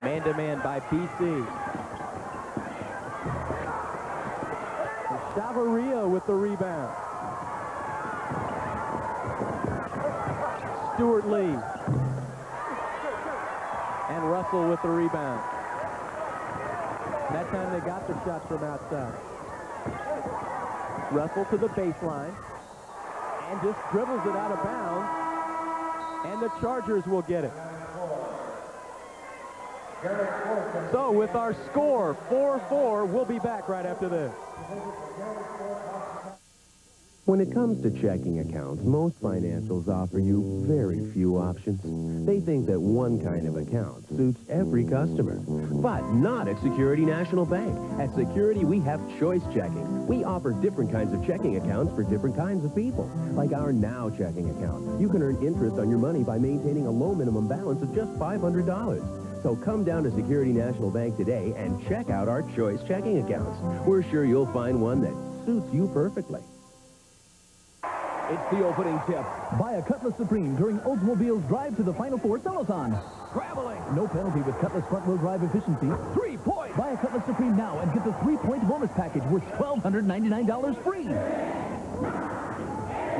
Man-to-man by BC. Chavaria with the rebound. Stewart Lee. And Russell with the rebound. That time they got the shot from outside. Russell to the baseline. And just dribbles it out of bounds. And the Chargers will get it. So with our score, 4-4, we'll be back right after this. When it comes to checking accounts, most financials offer you very few options. They think that one kind of account suits every customer. But not at Security National Bank. At Security, we have choice checking. We offer different kinds of checking accounts for different kinds of people. Like our Now checking account. You can earn interest on your money by maintaining a low minimum balance of just $500. So come down to Security National Bank today and check out our choice checking accounts. We're sure you'll find one that suits you perfectly. It's the opening tip. Buy a Cutlass Supreme during Oldsmobile's Drive to the Final Four Telethon. Scrabbling. No penalty with Cutlass front-wheel drive efficiency. 3 points. Buy a Cutlass Supreme now and get the 3-point bonus package worth $1,299 free.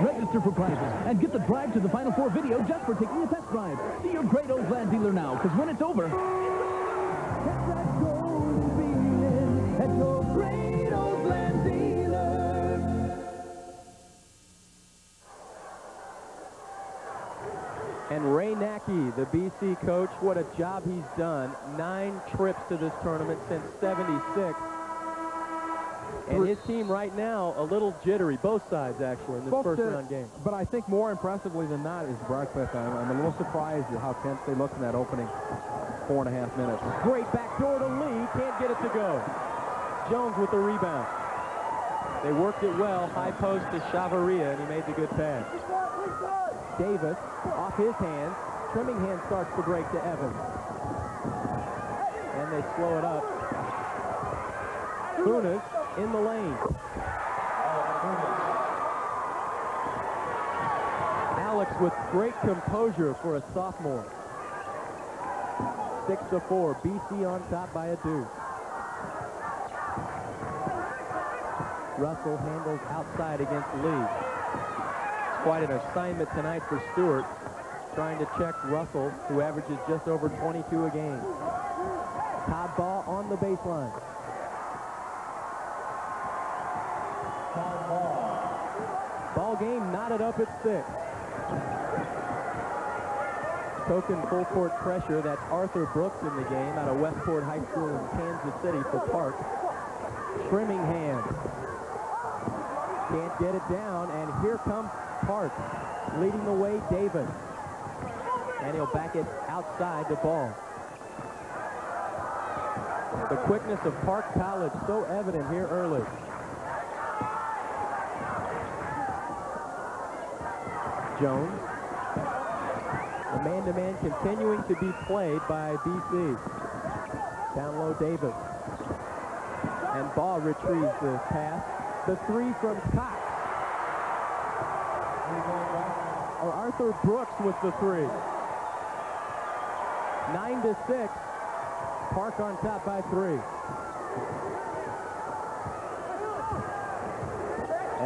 Register for prizes and get the Drive to the Final Four video just for taking a test drive. See your great old Land dealer now, because when it's over, get that golden feeling at your great old Land dealer. And Ray Nackey, the BC coach, what a job he's done. 9 trips to this tournament since '76. And his team right now, a little jittery, both sides actually, in this first-round game. But I think more impressively than that is Briar. I'm a little surprised at how tense they looked in that opening 4.5 minutes. Great backdoor to Lee, can't get it to go. Jones with the rebound. They worked it well, high post to Chavaria, and he made the good pass. Davis, off his hands, Trimmingham starts the break to Evans. And they slow it up. Funes in the lane. Alex with great composure for a sophomore. 6-4, BC on top by a deuce. Russell handles outside against Lee. It's quite an assignment tonight for Stewart, trying to check Russell, who averages just over 22 a game. Todd Ball on the baseline. Ball game knotted up at 6. Token full court pressure. That's Arthur Brooks in the game out of Westport High School in Kansas City for Park. Trimmingham can't get it down, and here comes Park leading the way. Davis, and he'll back it outside the Ball. The quickness of Park College so evident here early. Jones. The man-to-man continuing to be played by BC. Down low, Davis. And Ball retrieves the pass. The 3 from Cox. Or Arthur Brooks with the 3. 9-6. Park on top by 3.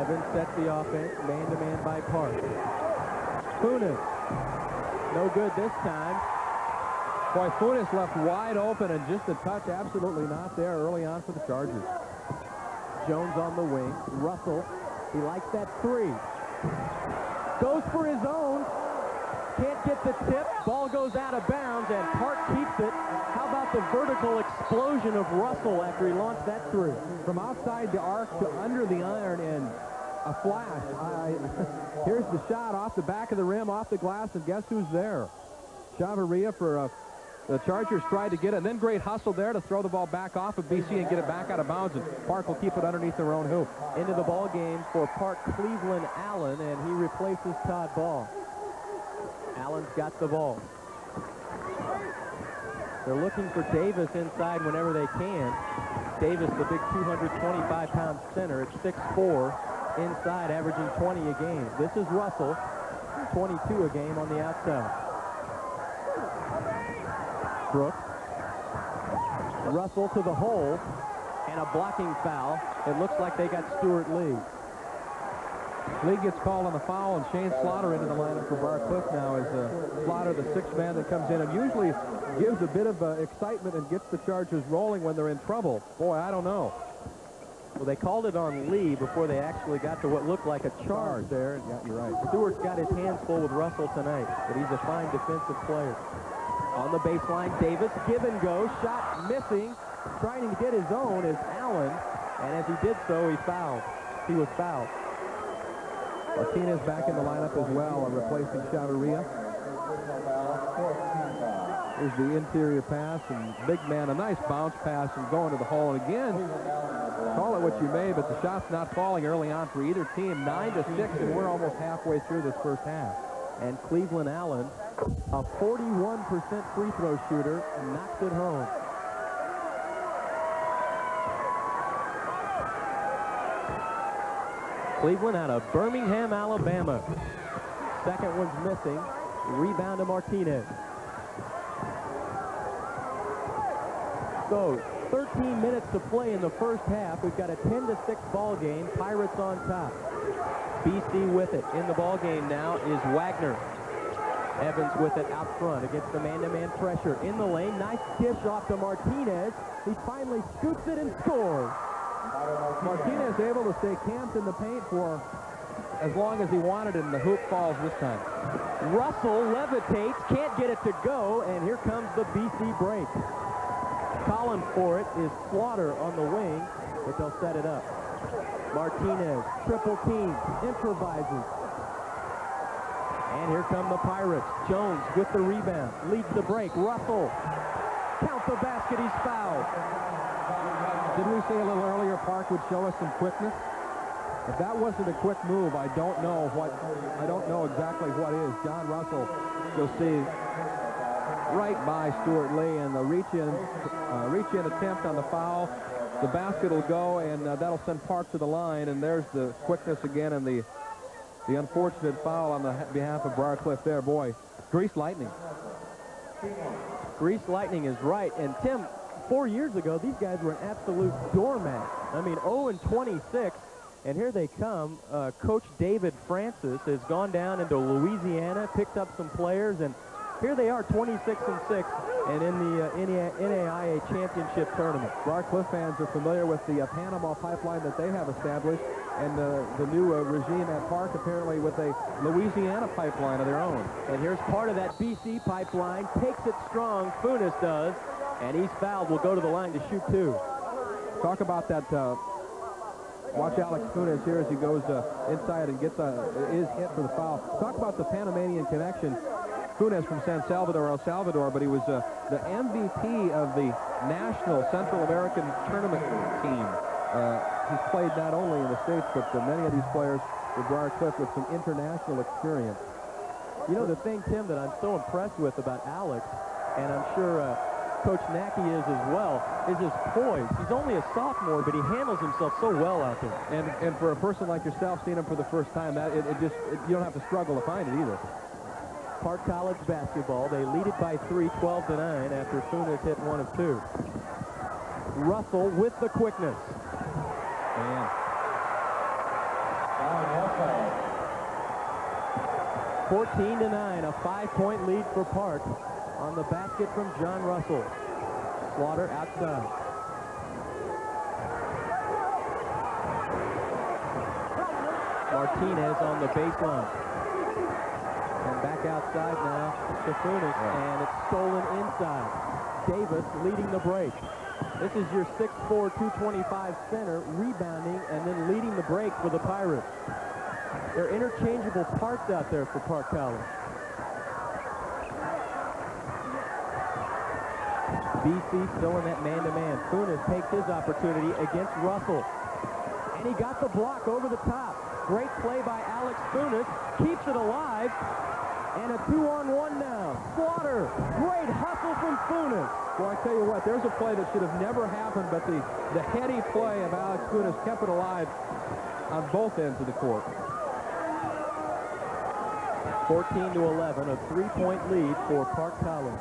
Evans sets the offense. Man-to-man by Park. Funes. No good this time. Boy, Funes left wide open, and just a touch absolutely not there early on for the Chargers. Jones on the wing. Russell, he likes that 3. Goes for his own. Can't get the tip. Ball goes out of bounds, and Park keeps it. How about the vertical explosion of Russell after he launched that 3? From outside the arc to under the iron, and a flash. Here's the shot off the back of the rim, off the glass, and guess who's there? Chavaria for the Chargers tried to get it, and then great hustle there to throw the ball back off of BC and get it back out of bounds, and Park will keep it underneath their own hoop. Into the ball game for Park, Cleveland Allen, and he replaces Todd Ball. Allen's got the ball. They're looking for Davis inside whenever they can. Davis, the big 225-pound center at 6'4", inside, averaging 20 a game. This is Russell, 22 a game on the outside. Brooks Russell to the hole, and a blocking foul. It looks like they got Stuart Lee. Lee gets called on the foul, and Shane Slaughter into the lineup for Bar Cliff now as Slaughter, the sixth man that comes in, and usually gives a bit of excitement and gets the Chargers rolling when they're in trouble. Boy, I don't know. Well, they called it on Lee before they actually got to what looked like a charge there. Yeah, you're right. Stewart's got his hands full with Russell tonight, but he's a fine defensive player. On the baseline, Davis, give and go, shot missing. Trying to get his own is Allen, and as he did so, he fouled. He was fouled. Martinez back in the lineup as well, replacing Chavarria. Here's the interior pass, and big man, a nice bounce pass and going to the hole. And again, call it what you may, but the shot's not falling early on for either team. 9-6, and we're almost halfway through this first half. And Cleveland Allen, a 41% free throw shooter, knocks it home. Cleveland out of Birmingham, Alabama. Second one's missing. Rebound to Martinez. So 13 minutes to play in the first half. We've got a 10-6 ball game. Pirates on top. BC with it. In the ball game now is Wagner. Evans with it out front against the man-to-man pressure. In the lane, nice dish off to Martinez. He finally scoops it and scores. Martinez able to stay camped in the paint for as long as he wanted, and the hoop falls this time. Russell levitates, can't get it to go, and here comes the BC break. Calling for it is Slaughter on the wing, but they'll set it up. Martinez, triple team, improvises. And here come the Pirates. Jones with the rebound, leads the break. Russell, count the basket, he's fouled. Did we say a little earlier Park would show us some quickness? If that wasn't a quick move, I don't know exactly what is. John Russell, you'll see right by Stuart Lee, and the reach-in attempt on the foul. The basket will go, and that'll send Park to the line, and there's the quickness again, and the unfortunate foul on the behalf of Briar Cliff there. Boy, greased lightning. Greased lightning is right, and Tim, 4 years ago, these guys were an absolute doormat. I mean, 0-26, and here they come. Coach David Francis has gone down into Louisiana, picked up some players, and here they are, 26-6, and in the NAIA championship tournament. Briar Cliff fans are familiar with the Panama pipeline that they have established, and the new regime at Park apparently with a Louisiana pipeline of their own. And here's part of that BC pipeline. Takes it strong, Funes does, and he's fouled. Will go to the line to shoot two. Talk about that. Watch Alex Funes here as he goes inside and gets is hit for the foul. Talk about the Panamanian connection. Funes from San Salvador, El Salvador, but he was the MVP of the National Central American Tournament team. He's played not only in the States, but many of these players with Briar Cliff with some international experience. You know, the thing, Tim, that I'm so impressed with about Alex, and I'm sure Coach Nackey is as well, is his poise. He's only a sophomore, but he handles himself so well out there. And for a person like yourself, seeing him for the first time, you don't have to struggle to find it either. Park College basketball. They lead it by 3, 12-9, after Funes hit 1 of 2. Russell with the quickness. Man. 14-9, a 5-point lead for Park on the basket from John Russell. Slaughter outside. Martinez on the baseline. And back outside now to Funes, and it's stolen inside. Davis leading the break. This is your 6'4", 225 center, rebounding and then leading the break for the Pirates. They're interchangeable parts out there for Park College. BC still in that man-to-man. Funes takes his opportunity against Russell. And he got the block over the top. Great play by Alex Funes. Keeps it alive. And a 2-on-1 now. Slaughter. Great hustle from Funes. Well, I tell you what, there's a play that should have never happened, but the heady play of Alex Funes kept it alive on both ends of the court. 14-11, a 3-point lead for Park College.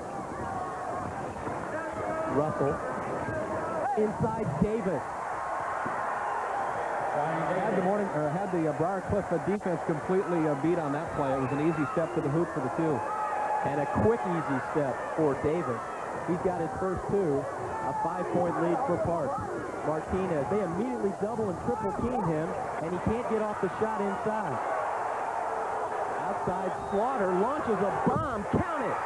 Russell Inside Davis. Had the Briar Cliff defense completely beat on that play. It was an easy step to the hoop for the two. And a quick, easy step for Davis. He's got his first two. A 5-point lead for Park. Martinez, they immediately double and triple team him, and he can't get off the shot inside. Outside, Slaughter launches a bomb. Count it!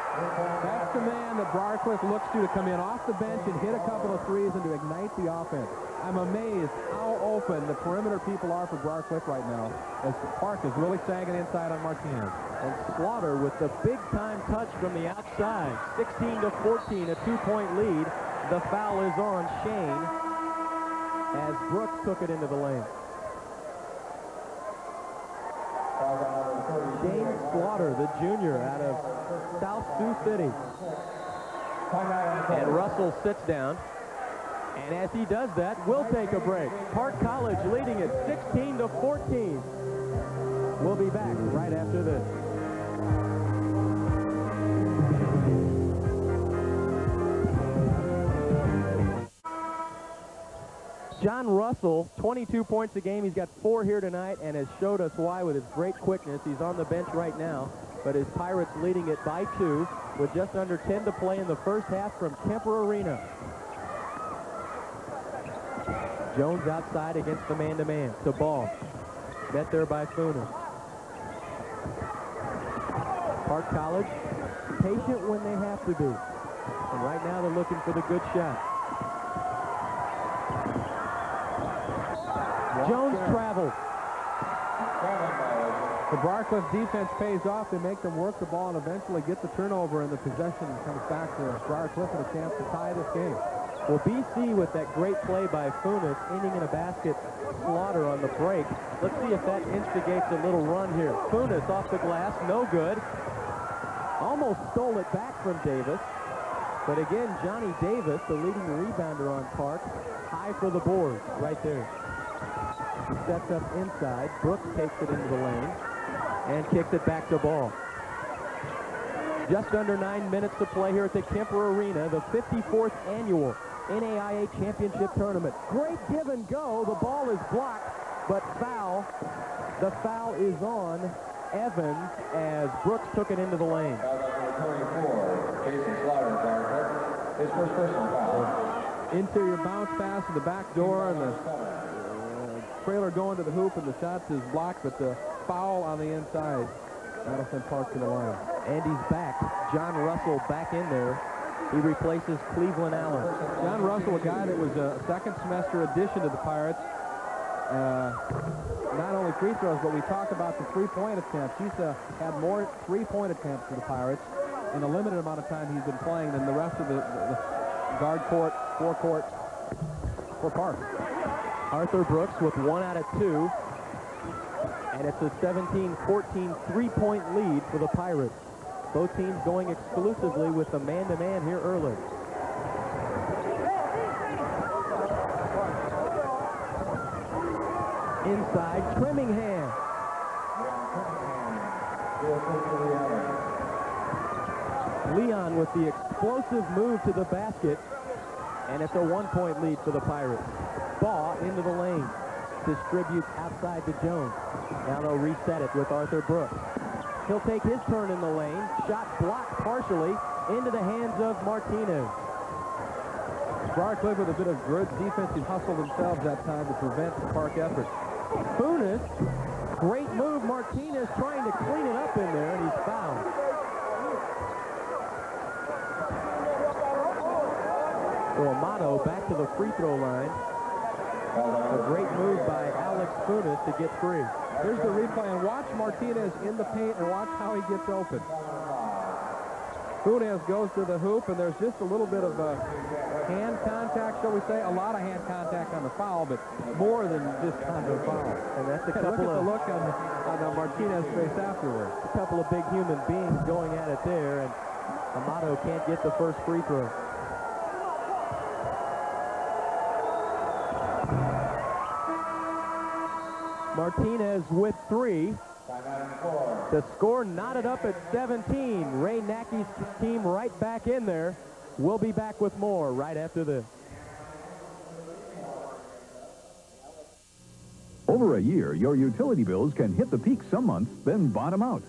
That's the man that Briar Cliff looks to come in off the bench and hit a couple of threes and to ignite the offense. I'm amazed how open the perimeter people are for Briar Cliff right now, as Park is really sagging inside on Martinez. And Slaughter with the big-time touch from the outside. 16-14, a 2-point lead. The foul is on Shane as Brooks took it into the lane. Shane Slaughter, the junior out of South Sioux City. And Russell sits down. And as he does that, we'll take a break. Park College leading it 16-14. We'll be back right after this. John Russell, 22 points a game. He's got 4 here tonight and has showed us why with his great quickness. He's on the bench right now, but his Pirates leading it by 2 with just under 10 to play in the first half from Kemper Arena. Jones outside against the man-to-man. To Ball. Met there by Funes. Park College, patient when they have to be. And right now they're looking for the good shot. Jones travels. The Briar Cliff defense pays off. They make them work the ball and eventually get the turnover, and the possession comes back to Briar Cliff and a chance to tie this game. Well, BC with that great play by Funes, ending in a basket, Slaughter on the break. Let's see if that instigates a little run here. Funes off the glass, no good. Almost stole it back from Davis. But again, Johnny Davis, the leading rebounder on Park, high for the board right there. He sets up inside. Brooks takes it into the lane and kicks it back to Ball. Just under 9 minutes to play here at the Kemper Arena, the 54th annual NAIA Championship Tournament. Great give and go. The ball is blocked, but foul. The foul is on Evans as Brooks took it into the lane. Foul number 24, Jason Slaughter, his first personal foul. Interior bounce pass to the back door, and the trailer going to the hoop, and the shot is blocked, but the foul on the inside. That'll send Park to the line. And he's back. John Russell back in there. He replaces Cleveland Allen. John Russell, a guy that was a second semester addition to the Pirates. Not only free throws, but we talked about the three-point attempts. He's had more three-point attempts for the Pirates in the limited amount of time he's been playing than the rest of the guard court, forecourt for Park. Arthur Brooks with 1 out of 2. And it's a 17-14 3-point lead for the Pirates. Both teams going exclusively with the man-to-man here early. Inside, Trimmingham. Leon with the explosive move to the basket. And it's a 1-point lead for the Pirates. Ball into the lane. Distributes outside to Jones. Now they'll reset it with Arthur Brooks. He'll take his turn in the lane. Shot blocked partially into the hands of Martinez. Briar Cliff with a bit of good defensive hustle themselves that time to prevent the Park effort. Funes, great move. Martinez trying to clean it up in there, and he's fouled. So Amato back to the free throw line. A great move by Alex Funes to get free. Here's the replay, and watch Martinez in the paint and watch how he gets open. Funes goes to the hoop, and there's just a little bit of hand contact, shall we say. A lot of hand contact on the foul, but more than just on the foul. And that's a couple look at of... the look on Martinez's face afterwards. A couple of big human beings going at it there, and Amato can't get the first free throw. Martinez with 3. The score knotted up at 17. Ray Nackey's team right back in there. We'll be back with more right after this. Over a year, your utility bills can hit the peak some months, then bottom out.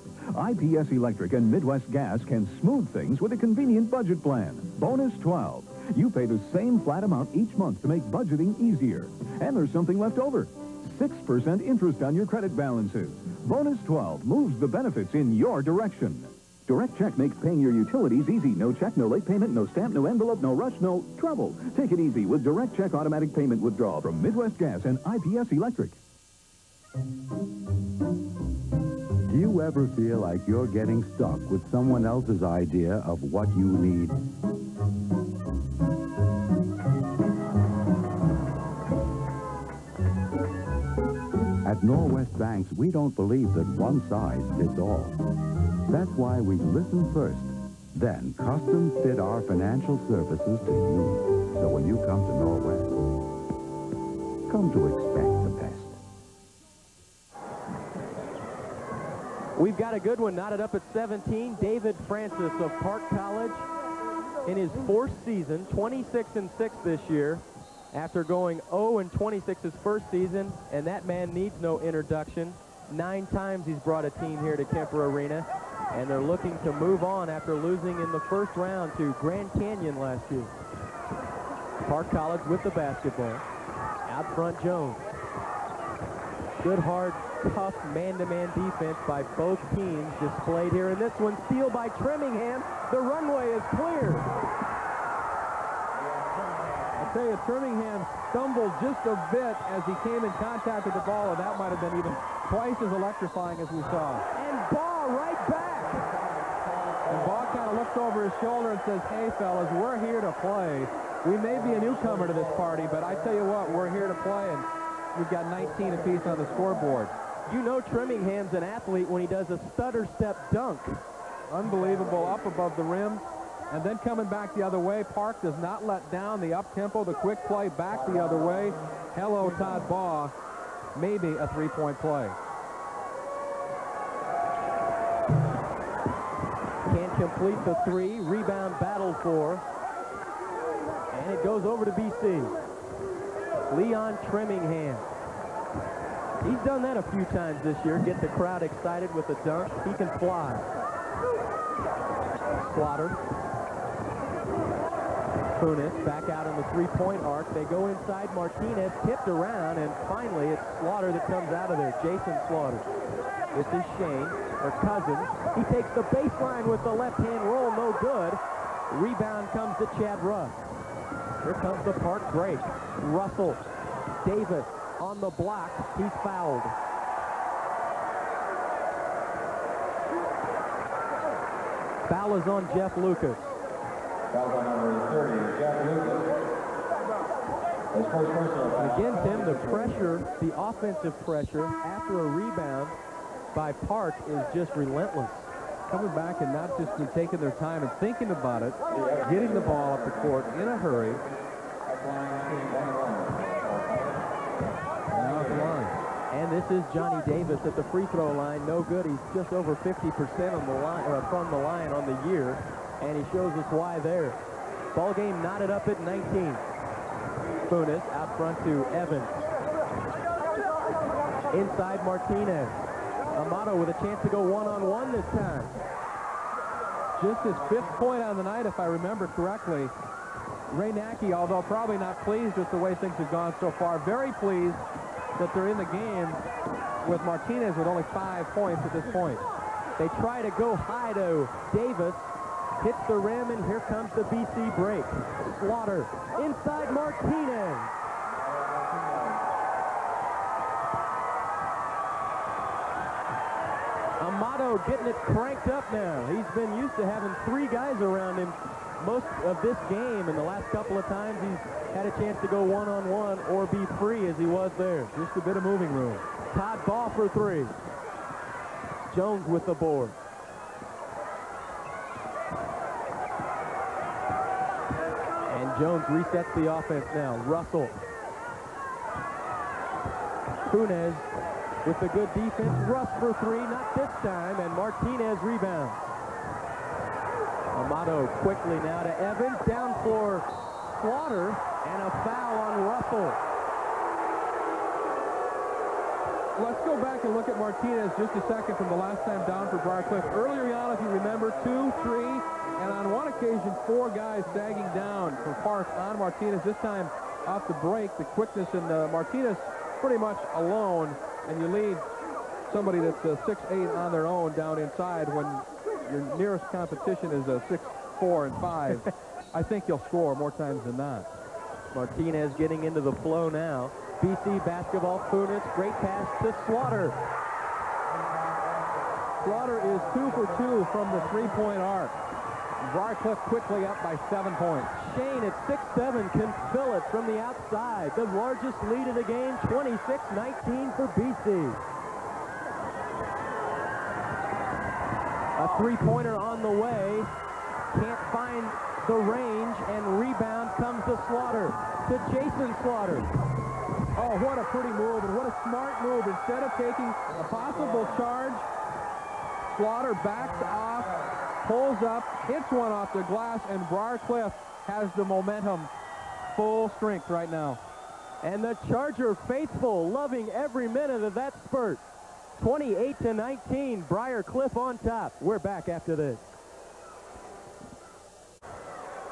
IPS Electric and Midwest Gas can smooth things with a convenient budget plan. Bonus 12. You pay the same flat amount each month to make budgeting easier. And there's something left over. 6% interest on your credit balances. Bonus 12 moves the benefits in your direction. Direct check makes paying your utilities easy. No check, no late payment, no stamp, no envelope, no rush, no trouble. Take it easy with Direct Check Automatic Payment Withdrawal from Midwest Gas and IPS Electric. Do you ever feel like you're getting stuck with someone else's idea of what you need? At Norwest Banks, we don't believe that one size fits all. That's why we listen first, then custom fit our financial services to you. So when you come to Norwest, come to expect the best. We've got a good one knotted up at 17. David Francis of Park College in his 4th season, 26-6 this year, after going 0-26 his first season, and that man needs no introduction. 9 times he's brought a team here to Kemper Arena, and they're looking to move on after losing in the first round to Grand Canyon last year. Park College with the basketball. Out front, Jones. Good, hard, tough man-to-man defense by both teams displayed here in this one. Steal by Trimmingham. The runway is clear. I tell you, Trimmingham stumbled just a bit as he came in contact with the ball, and that might have been even twice as electrifying as we saw. And Baugh right back. And Baugh kind of looks over his shoulder and says, hey, fellas, we're here to play. We may be a newcomer to this party, but I tell you what, we're here to play, and we've got 19 apiece on the scoreboard. You know Trimmingham's an athlete when he does a stutter step dunk. Unbelievable, up above the rim. And then coming back the other way, Park does not let down the up-tempo, the quick play back the other way. Hello, Todd Baugh. Maybe a three-point play. Can't complete the 3. Rebound battle for. And it goes over to BC. Leon Trimmingham. He's done that a few times this year. Get the crowd excited with a dunk. He can fly. Slaughter. Funes back out in the three-point arc. They go inside. Martinez tipped around, and finally it's Slaughter that comes out of there. Jason Slaughter. This is Shane, or Cousins. He takes the baseline with the left-hand roll. No good. Rebound comes to Chad Russ. Here comes the Park break. Russell. Davis on the block. He's fouled. Foul is on Jeff Lucas. Foul on number 30, Jeff Lucas. His first personal foul. Again, Tim, the pressure, the offensive pressure after a rebound by Park is just relentless. Coming back and not just taking their time and thinking about it, getting the ball up the court in a hurry. Now at the line. And this is Johnny Davis at the free throw line. No good. He's just over 50% on the line, or from the line on the year, and he shows us why there. Ball game knotted up at 19. Funes out front to Evans. Inside Martinez. Amato with a chance to go one-on-one this time. Just his 5th point on the night, if I remember correctly. Ray Nacky, although probably not pleased with the way things have gone so far, very pleased that they're in the game with Martinez with only 5 points at this point. They try to go high to Davis. Hits the rim, and here comes the BC break. Slaughter inside Martinez. Amato getting it cranked up now. He's been used to having 3 guys around him most of this game, and the last couple of times he's had a chance to go one-on-one or be free as he was there. Just a bit of moving room. Todd Baugh for 3. Jones with the board. And Jones resets the offense now. Russell. Funes with the good defense. Russ for 3, not this time, and Martinez rebounds. Amato quickly now to Evans, down for Slaughter, and a foul on Russell. let's go back and look at Martinez just a second from the last time down for Briarcliff. Earlier on, if you remember, 2, 3, and on one occasion, 4 guys sagging down for Park on Martinez. This time off the break, the quickness, and Martinez pretty much alone, and you lead somebody that's 6'8" on their own down inside when your nearest competition is 6'4" and 5. I think you'll score more times than not. Martinez getting into the flow now. BC basketball, Funes, great pass to Slaughter. Slaughter is 2 for 2 from the three-point arc. Briarcliff quickly up by 7 points. Shane at 6'7" can fill it from the outside. The largest lead of the game, 26-19 for BC. A three-pointer on the way. Can't find the range, and rebound comes to Slaughter. To Jason Slaughter. Oh, what a pretty move, and what a smart move. Instead of taking a possible charge, Slaughter backs off, pulls up, hits one off the glass, and Briarcliff has the momentum full strength right now. And the Charger faithful, loving every minute of that spurt. 28-19, Briarcliff on top. We're back after this.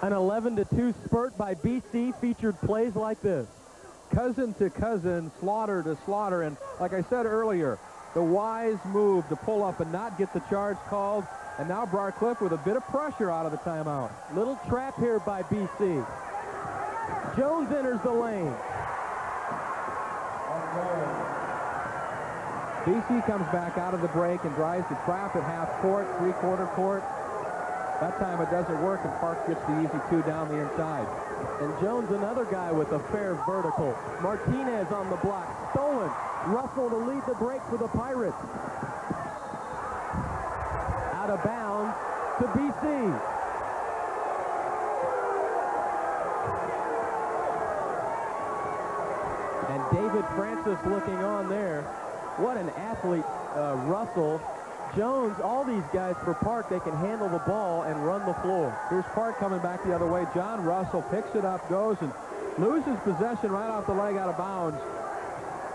An 11-2 spurt by BC featured plays like this. Cousin to cousin, Slaughter to Slaughter, and like I said earlier, the wise move to pull up and not get the charge called, and now Briarcliff with a bit of pressure out of the timeout. Little trap here by BC. Jones enters the lane. BC comes back out of the break and drives the trap at half court, three-quarter court. That time it doesn't work, and Park gets the easy 2 down the inside. And Jones, another guy with a fair vertical. Martinez on the block. Stolen. Russell to lead the break for the Pirates. Out of bounds to BC. And David Francis looking on there. What an athlete, Russell. Jones, all these guys for Park, they can handle the ball and run the floor. Here's Park coming back the other way. John Russell picks it up, goes, and loses possession right off the leg out of bounds.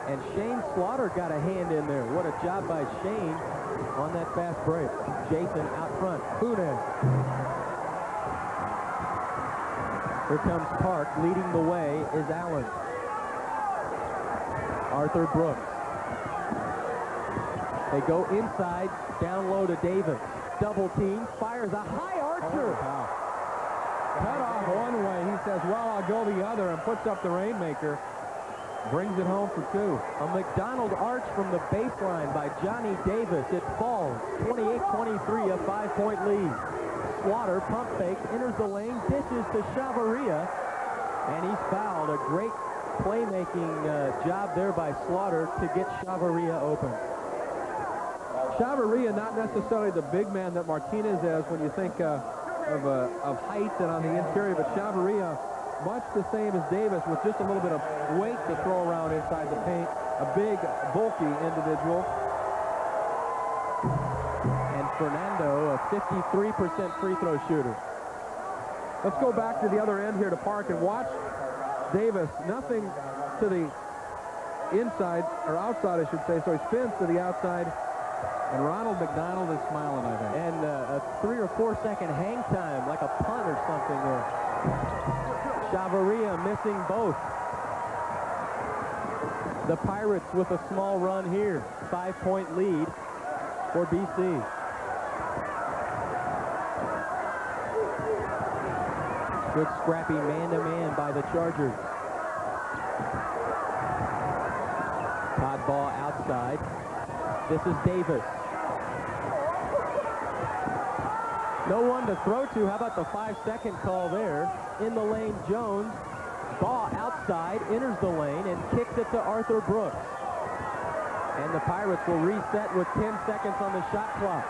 And Shane Slaughter got a hand in there. What a job by Shane on that fast break. Jason out front. Funes. Here comes Park. Leading the way is Allen. Arthur Brooks. They go inside, down low to Davis. Double team, fires a high archer. Cut off one way. He says, well, I'll go the other, and puts up the rainmaker. Brings it home for 2. A McDonald arch from the baseline by Johnny Davis. It falls. 28-23, a 5-point lead. Slaughter, pump fake, enters the lane, dishes to Chavaria, and he's fouled. A great playmaking job there by Slaughter to get Chavaria open. Chavaria, not necessarily the big man that Martinez is when you think of height and on the interior, but Chavaria, much the same as Davis, with just a little bit of weight to throw around inside the paint. A big, bulky individual. And Fernando, a 53% free throw shooter. Let's go back to the other end here to Park and watch Davis. Nothing to the inside, or outside, I should say, so he spins to the outside. And Ronald McDonald is smiling, I think. And a 3 or 4 second hang time, like a punt or something there. Chavaria missing both. The Pirates with a small run here. 5-point lead for BC. Good scrappy man-to-man by the Chargers. Todd Ball outside. This is Davis. No one to throw to. How about the 5-second call there? In the lane, Jones. Ball outside, enters the lane, and kicks it to Arthur Brooks. And the Pirates will reset with 10 seconds on the shot clock.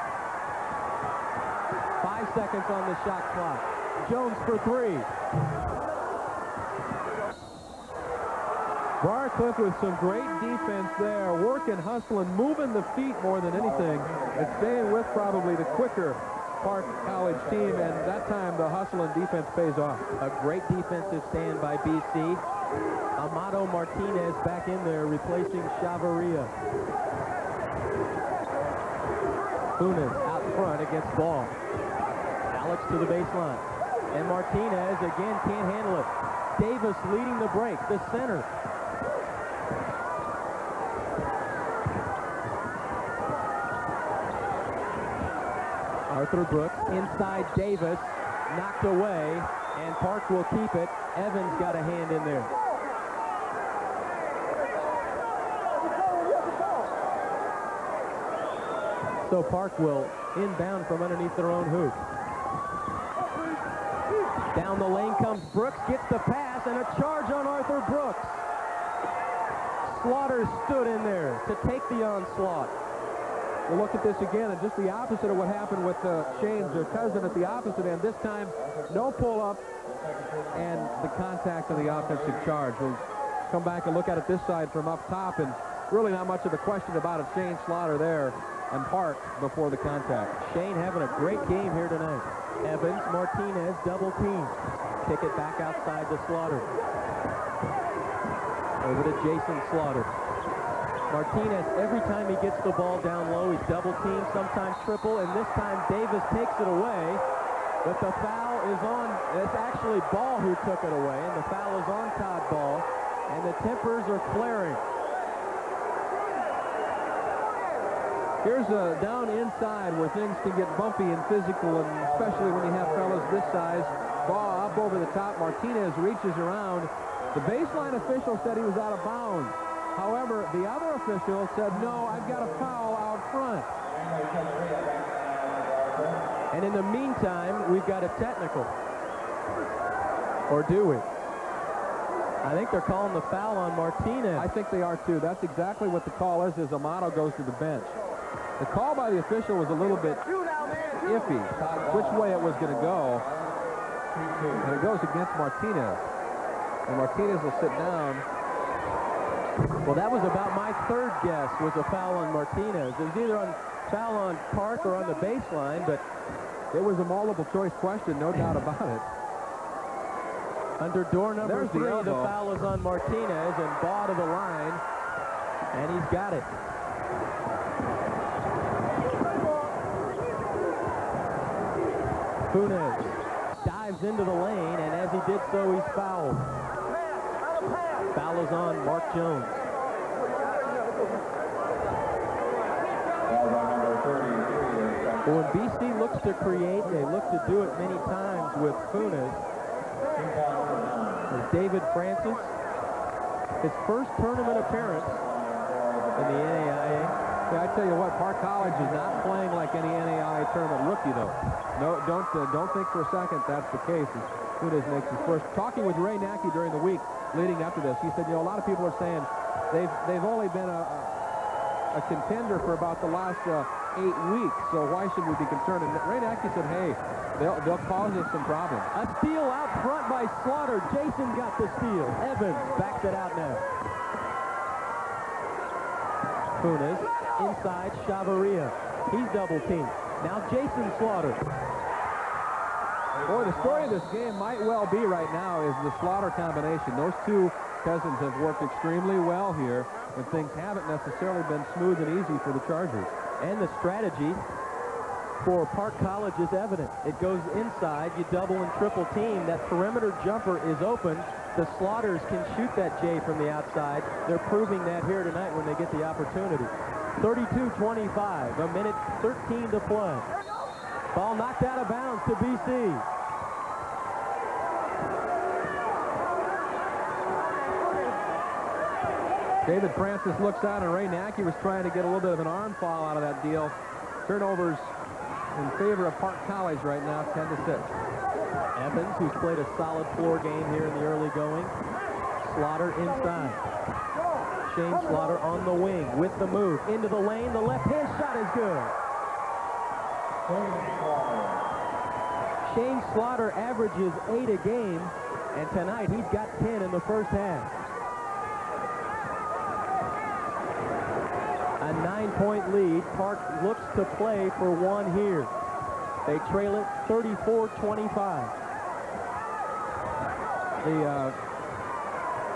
5 seconds on the shot clock. Jones for 3. Briarcliff with some great defense there, working, hustling, moving the feet more than anything, and staying with probably the quicker Park College team, and that time the hustle and defense pays off. A great defensive stand by BC. Amado Martinez back in there replacing Chavarria. Funes out front against Ball. Alex to the baseline. And Martinez again can't handle it. Davis leading the break, the center. Arthur Brooks inside Davis, knocked away, and Park will keep it. Evans got a hand in there. So Park will inbound from underneath their own hoop. Down the lane comes Brooks, gets the pass, and a charge on Arthur Brooks. Slaughter stood in there to take the onslaught. We'll look at this again, and just the opposite of what happened with Shane's, their cousin at the opposite end. This time, no pull-up and the contact on the offensive charge. We'll come back and look at it this side from up top, and really not much of a question about it. Shane Slaughter there and Park before the contact. Shane having a great game here tonight. Evans, Martinez, double team. Kick it back outside to Slaughter. Over to Jason Slaughter. Martinez, every time he gets the ball down low, he's double teamed, sometimes triple, and this time Davis takes it away. But the foul is on, it's actually Ball who took it away, and the foul is on Todd Ball, and the tempers are flaring. Here's down inside where things can get bumpy and physical, and especially when you have fellas this size. Ball up over the top. Martinez reaches around. The baseline official said he was out of bounds. However, the other official said, no, I've got a foul out front. And in the meantime, we've got a technical. Or do we? I think they're calling the foul on Martinez. I think they are too. That's exactly what the call is, as Amato goes to the bench. The call by the official was a little bit iffy, which way it was going to go. And it goes against Martinez. And Martinez will sit down. Well, that was about my third guess, was a foul on Martinez. It was either on foul on Park or on the baseline, but it was a multiple choice question, no doubt about it. Under door number 3, the foul is on Martinez, and Baugh to the line, and he's got it. Funes dives into the lane, and as he did so, he's fouled. Foul is on Mark Jones. Well, when BC looks to create, they look to do it many times with Funes. There's David Francis, his first tournament appearance in the NAIA. Yeah, I tell you what, Park College is not playing like any NAIA tournament rookie, though. No, don't think for a second that's the case. Funes makes his first. Talking with Ray Nackey during the week leading up to this, he said, you know, a lot of people are saying they've only been a contender for about the last 8 weeks, so why should we be concerned? And Ray Nackey said, hey, they'll cause us some problems. A steal out front by Slaughter. Jason got the steal. Evans backs it out now. Funes inside Chavarria. He's double teamed. Now Jason Slaughter. Boy, the story of this game might well be right now is the Slaughter combination. Those two cousins have worked extremely well here, and things haven't necessarily been smooth and easy for the Chargers. And the strategy for Park College is evident. It goes inside, you double and triple team. That perimeter jumper is open. The Slaughters can shoot that J from the outside. They're proving that here tonight when they get the opportunity. 32-25, a minute 13 to play. Ball knocked out of bounds to BC. David Francis looks out, and Ray Nackey was trying to get a little bit of an arm foul out of that deal. Turnovers in favor of Park College right now, 10-6. Evans, who's played a solid floor game here in the early going. Slaughter inside. Shane Slaughter on the wing with the move. Into the lane. The left-hand shot is good. Shane Slaughter averages 8 a game, and tonight he's got 10 in the first half. A 9-point lead. Park looks to play for one here. They trail it 34-25. The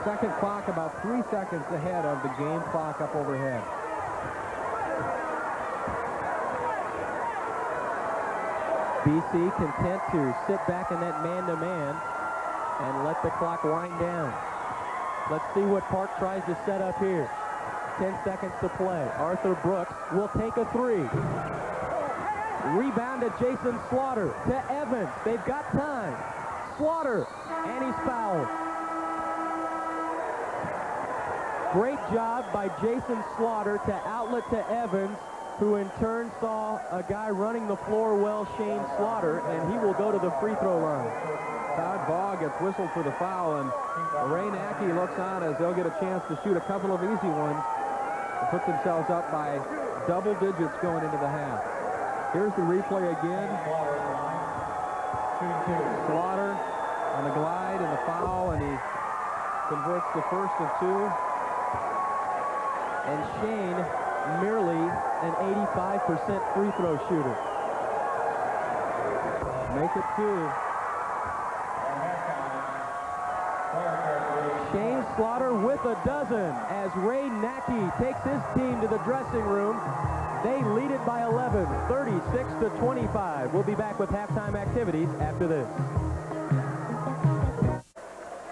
second clock about 3 seconds ahead of the game clock up overhead. BC content to sit back in that man-to-man and let the clock wind down. Let's see what Park tries to set up here. 10 seconds to play. Arthur Brooks will take a three. Rebound to Jason Slaughter, to Evans. They've got time. Slaughter, and he's fouled. Great job by Jason Slaughter to outlet to Evans, who in turn saw a guy running the floor well, Shane Slaughter, and he will go to the free throw line. Todd Baugh gets whistled for the foul, and Ray Nackey looks on as they'll get a chance to shoot a couple of easy ones to put themselves up by double digits going into the half. Here's the replay again. Slaughter on the glide and the foul, and he converts the first of two. And Shane, merely an 85% free throw shooter. Make it two. Shane Slaughter with a dozen as Ray Nackey takes his team to the dressing room. They lead it by 11, 36-25. We'll be back with halftime activities after this.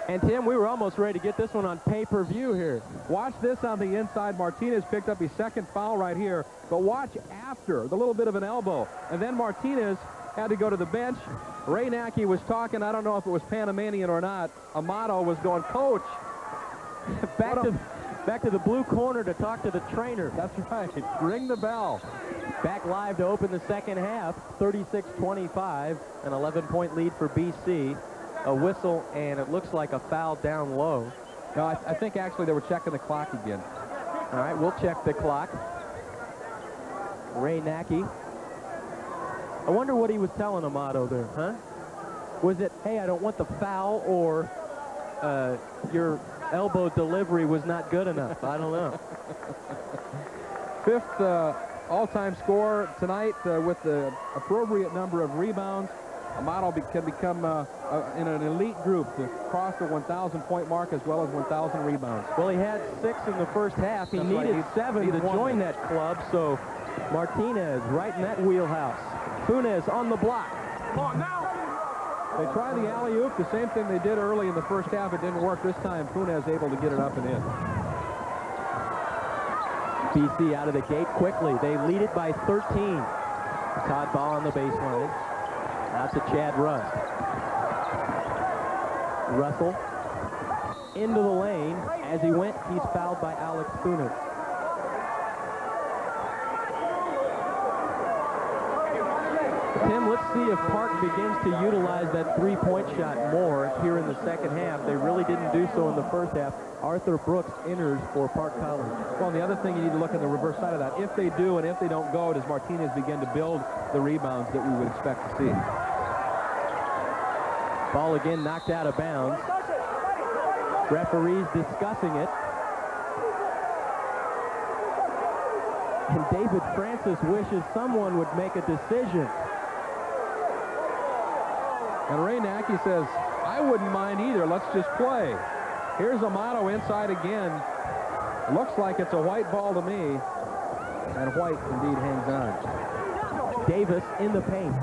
And Tim, we were almost ready to get this one on pay-per-view here. Watch this on the inside. Martinez picked up his second foul right here, but watch after the little bit of an elbow. And then Martinez had to go to the bench. Ray Nackey was talking. I don't know if it was Panamanian or not. Amato was going, coach. Back to the blue corner to talk to the trainer. That's right. Ring the bell. Back live to open the second half. 36-25, an 11-point lead for BC. A whistle, and it looks like a foul down low. No, I think actually they were checking the clock again. All right, we'll check the clock. Ray Nackey. I wonder what he was telling Amato there, huh? Was it, hey, I don't want the foul, or your elbow delivery was not good enough? I don't know. Fifth all-time score tonight with the appropriate number of rebounds. Amato can become in an elite group to cross the 1,000-point mark as well as 1,000 rebounds. Well, he had 6 in the first half. He needed 7 to join that club, so Martinez right in that wheelhouse. Funes on the block. Come on now. They try the alley-oop, the same thing they did early in the first half. It didn't work. This time, Funes able to get it up and in. BC out of the gate quickly. They lead it by 13. Todd Baugh on the baseline. Out to Chad Rust. Russell into the lane. As he went, he's fouled by Alex Funes. Tim, let's see if Park begins to utilize that three-point shot more here in the second half. They really didn't do so in the first half. Arthur Brooks enters for Park College. Well, the other thing you need to look at the reverse side of that. If they do and if they don't go, does Martinez begin to build the rebounds that we would expect to see? Ball again knocked out of bounds. Referees discussing it. And David Francis wishes someone would make a decision. And Ray Nackey says, I wouldn't mind either. Let's just play. Here's Amato inside again. Looks like it's a white ball to me. And White indeed hangs on. Davis in the paint.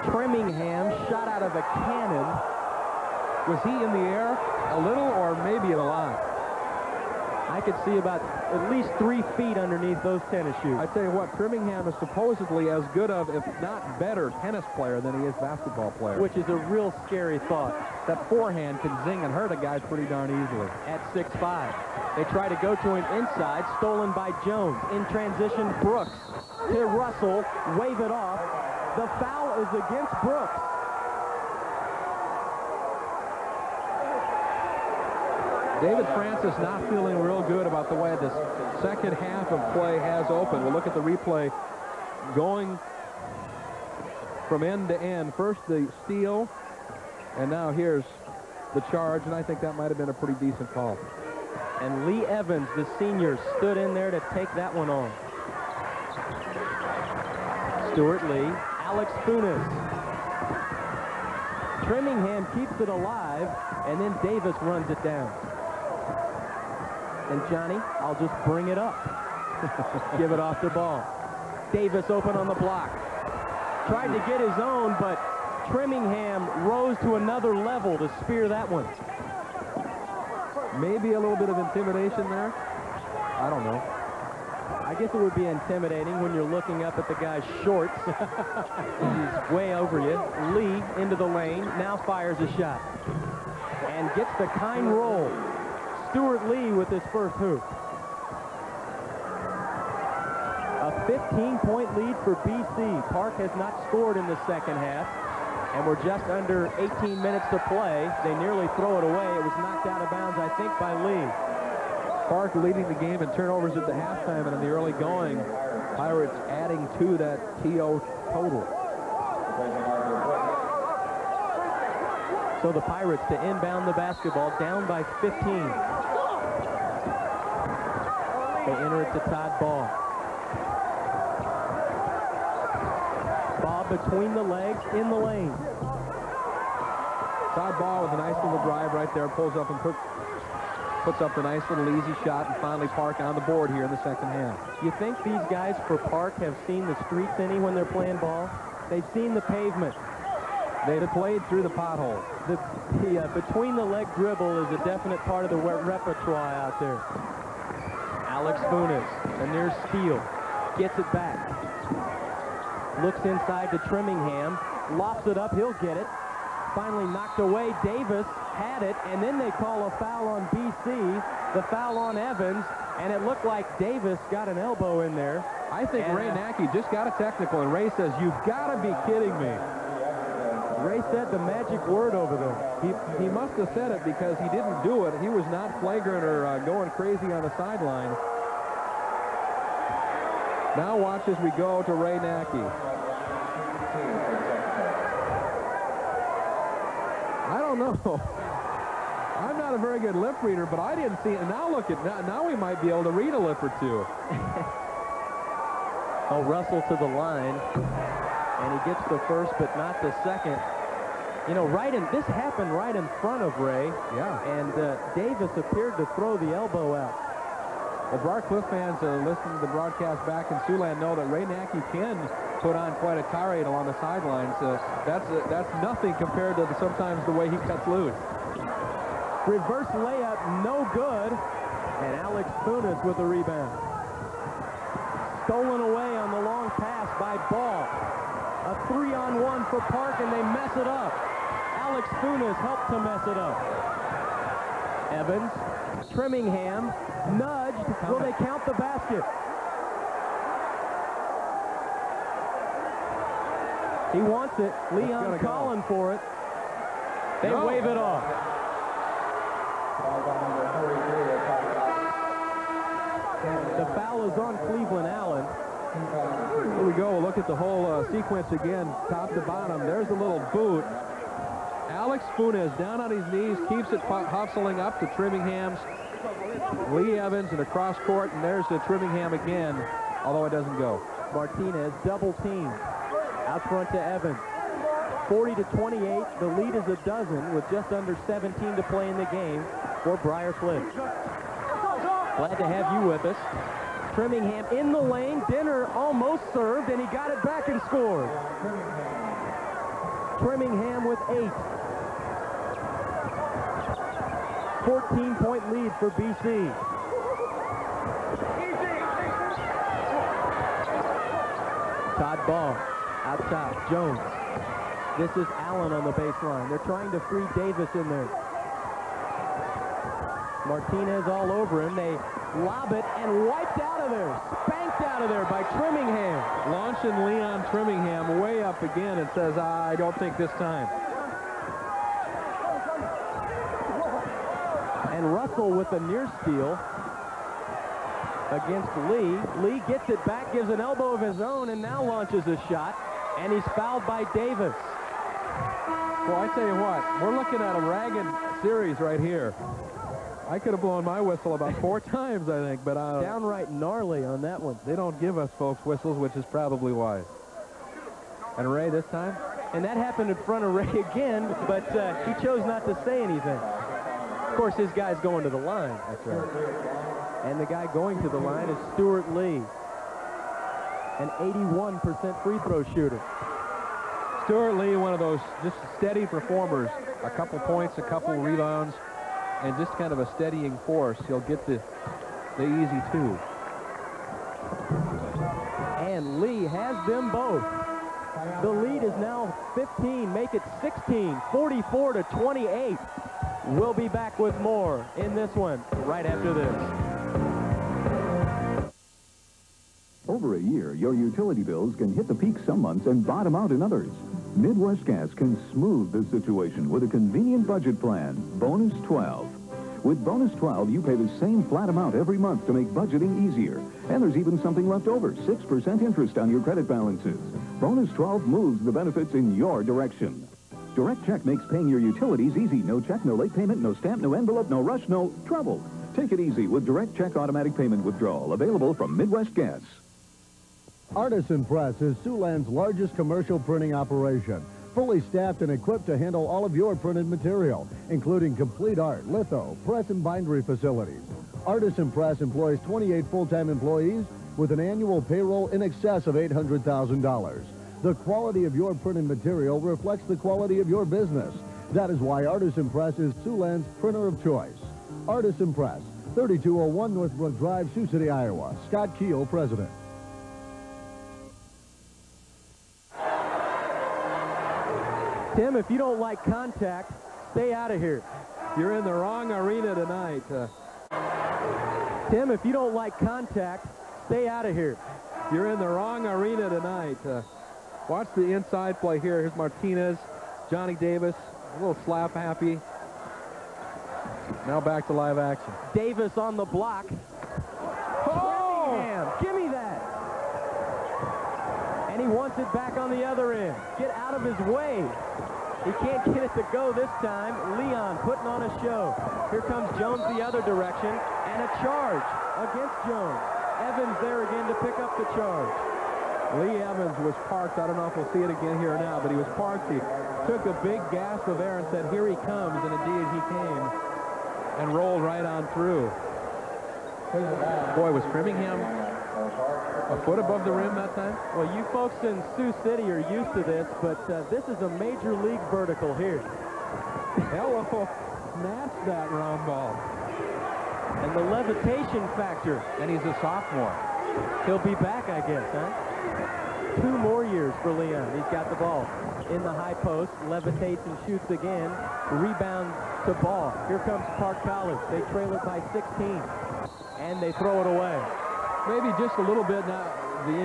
Tremingham shot out of a cannon. Was he in the air a little or maybe a lot? I could see about at least 3 feet underneath those tennis shoes. I tell you what, Tremingham is supposedly as good of, if not better, tennis player than he is basketball player. Which is a real scary thought. That forehand can zing and hurt a guy pretty darn easily. At 6'5". They try to go to him inside, stolen by Jones. In transition, Brooks to Russell, wave it off. The foul is against Brooks. David Francis not feeling real good about the way this second half of play has opened. We'll look at the replay going from end to end. First the steal, and now here's the charge, and I think that might have been a pretty decent call. And Lee Evans, the senior, stood in there to take that one on. Stuart Lee, Alex Funes. Trimmingham keeps it alive, and then Davis runs it down. And Johnny, I'll just bring it up. Give it off the ball. Davis open on the block. Tried to get his own, but Trimmingham rose to another level to spear that one. Maybe a little bit of intimidation there. I don't know. I guess it would be intimidating when you're looking up at the guy's shorts. He's way over you. Lee into the lane, now fires a shot. And gets the kind roll. Stuart Lee with his first hoop. A 15-point lead for BC. Park has not scored in the second half. And we're just under 18 minutes to play. They nearly throw it away. It was knocked out of bounds, I think, by Lee. Park leading the game in turnovers at the halftime, and in the early going, Pirates adding to that TO total. So the Pirates to inbound the basketball, down by 15. They enter it to Todd Ball. Ball between the legs, in the lane. Todd Ball with a nice little drive right there, pulls up and puts up the nice little easy shot, and finally Park on the board here in the second half. You think these guys for Park have seen the streets any when they're playing ball? They've seen the pavement. They've played through the potholes. The between-the-leg dribble is a definite part of the repertoire out there. Alex Funes, a near steal, gets it back. Looks inside to Trimmingham, lofts it up, he'll get it. Finally knocked away. Davis had it, and then they call a foul on BC, the foul on Evans, and it looked like Davis got an elbow in there. I think Ray Nackey just got a technical, and Ray says, "You've got to be kidding me." Ray said the magic word over there. He must have said it because he didn't do it. He was not flagrant or going crazy on the sideline. Now watch as we go to Ray Nackey. I don't know. I'm not a very good lip reader, but I didn't see it. Now look at now we might be able to read a lip or two. Oh, Russell to the line, and he gets the first, but not the second. You know, this happened right in front of Ray. Yeah. And Davis appeared to throw the elbow out. Well, Briar Cliff fans listening to the broadcast back in Siouxland know that Ray Nackey can put on quite a tirade along the sidelines. That's nothing compared to sometimes the way he cuts loose. Reverse layup, no good. And Alex Funes with the rebound. Stolen away on the long pass by Ball. A 3-on-1 for Park, and they mess it up. Alex Funes helped to mess it up. Evans, Trimmingham, nudged. Will they count the basket? He wants it. Leon calling for it. They wave it off. The foul is on Cleveland Allen. Here we go. We'll look at the whole sequence again, top to bottom. There's a little boot. Alex Funes down on his knees, keeps it hustling up to Trimmingham's. Lee Evans and across court, and there's the Trimmingham again, although it doesn't go. Martinez double team. Out front to Evans. 40-28. The lead is a dozen with just under 17 to play in the game for Briar Cliff. Glad to have you with us. Trimmingham in the lane. Dinner almost served, and he got it back and scored. Trimmingham with 8. 14-point lead for BC. Todd Ball out top. Jones. This is Allen on the baseline. They're trying to free Davis in there. Martinez all over him. They lob it and wiped out of there. Spanked out of there by Trimmingham. Launching Leon Trimmingham way up again and says, I don't think this time. And Russell with a near steal against Lee. Lee gets it back, gives an elbow of his own, and now launches a shot. And he's fouled by Davis. Well, I tell you what, we're looking at a ragged series right here. I could have blown my whistle about 4 times, I think, but downright gnarly on that one. They don't give us folks whistles, which is probably why. And Ray this time? And that happened in front of Ray again, but he chose not to say anything. Of course, his guy's going to the line. That's right. And the guy going to the line is Stuart Lee, an 81% free throw shooter. Stuart Lee, one of those just steady performers. A couple points, a couple rebounds, and just kind of a steadying force. He'll get the easy two. And Lee has them both. The lead is now 15. Make it 16. 44-28. We'll be back with more in this one right after this. Over a year, your utility bills can hit the peak some months and bottom out in others. Midwest Gas can smooth this situation with a convenient budget plan, Bonus 12. With Bonus 12, you pay the same flat amount every month to make budgeting easier. And there's even something left over, 6% interest on your credit balances. Bonus 12 moves the benefits in your direction. Direct check makes paying your utilities easy. No check, no late payment, no stamp, no envelope, no rush, no trouble. Take it easy with Direct Check Automatic Payment Withdrawal, available from Midwest Gas. Artisan Press is Siouxland's largest commercial printing operation, fully staffed and equipped to handle all of your printed material, including complete art, litho, press and bindery facilities. Artisan Press employs 28 full-time employees with an annual payroll in excess of $800,000. The quality of your printed material reflects the quality of your business. That is why Artisan Press is Siouxland's printer of choice. Artisan Press, 3201 Northbrook Drive, Sioux City, Iowa. Scott Keel, President. Tim, if you don't like contact, stay out of here. You're in the wrong arena tonight. Tim, if you don't like contact, stay out of here. You're in the wrong arena tonight. Watch the inside play here. Here's Martinez, Johnny Davis, a little slap happy. Now back to live action. Davis on the block. Oh! Give me that. And he wants it back on the other end. Get out of his way. He can't get it to go this time. Leon putting on a show. Here comes Jones the other direction, and a charge against Jones. Evans there again to pick up the charge. Lee Evans was parked. I don't know if we'll see it again here now, but he was parked. He took a big gasp of air and said, here he comes, and indeed he came and rolled right on through. Boy, was Framingham a foot above the rim that time? Well, you folks in Sioux City are used to this, but this is a major league vertical here. Hello, snatched that round ball. And the levitation factor. And he's a sophomore. He'll be back, I guess, huh? 2 more years for Leon. He's got the ball in the high post, levitates and shoots again. Rebound to ball. Here comes Park College. They trail it by 16, and they throw it away. Maybe just a little bit now, the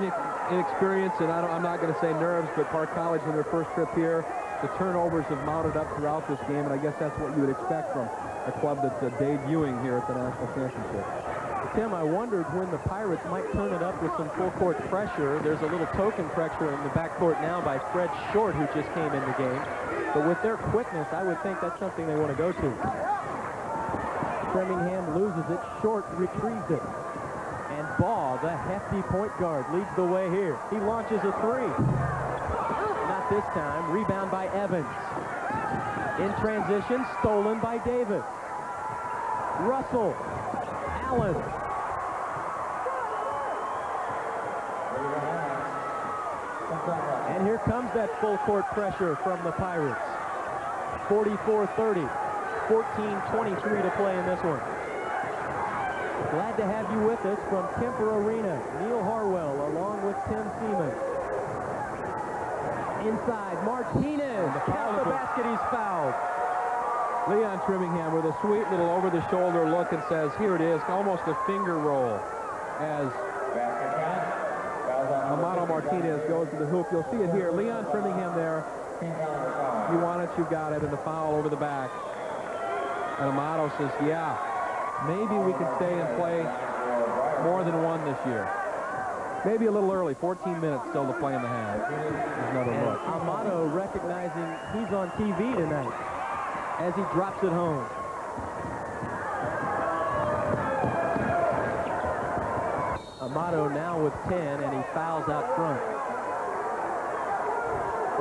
inexperience, and I'm not going to say nerves, but Park College in their first trip here, the turnovers have mounted up throughout this game, and I guess that's what you would expect from a club that's debuting here at the National Championship. Tim, I wondered when the Pirates might turn it up with some full-court pressure. There's a little token pressure in the backcourt now by Fred Short, who just came in the game. But with their quickness, I would think that's something they want to go to. Framingham loses it. Short retrieves it. And Ball, the hefty point guard, leads the way here. He launches a 3. Not this time. Rebound by Evans. In transition, stolen by Davis. Russell. Allen. And here comes that full court pressure from the Pirates. 44-30. 14-23 to play in this one. Glad to have you with us from Kemper Arena. Neil Harwell along with Tim Seaman. Inside, Martinez. Count the basket, he's fouled. Leon Framingham with a sweet little over-the-shoulder look and says, here it is, almost a finger roll as Amado Martinez goes to the hoop. You'll see it here. Leon Framingham there. You want it, you got it, and the foul over the back. And Amado says, yeah, maybe we can stay and play more than one this year. Maybe a little early, 14 minutes still to play in the half. Another look. Amado recognizing he's on TV tonight as he drops it home. Amado now with 10, and he fouls out front.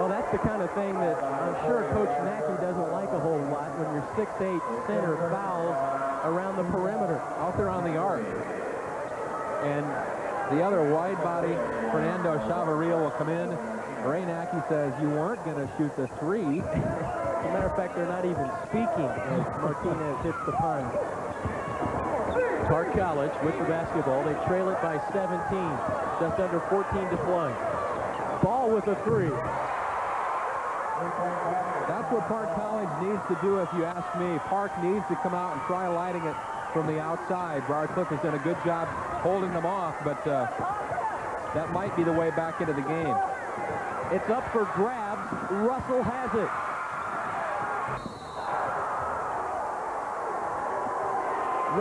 Well, that's the kind of thing that I'm sure Coach Nackey doesn't like a whole lot when your 6'8" center fouls around the perimeter. Out there on the arc. And the other wide body, Fernando Chavarria, will come in. Ray Nackey says, you weren't going to shoot the three. As a matter of fact, they're not even speaking as Martinez hits the pine. Park College with the basketball. They trail it by 17. Just under 14 to play. Ball with a three. That's what Park College needs to do, if you ask me. Park needs to come out and try lighting it from the outside. Briar has done a good job holding them off, but that might be the way back into the game. It's up for grabs. Russell has it.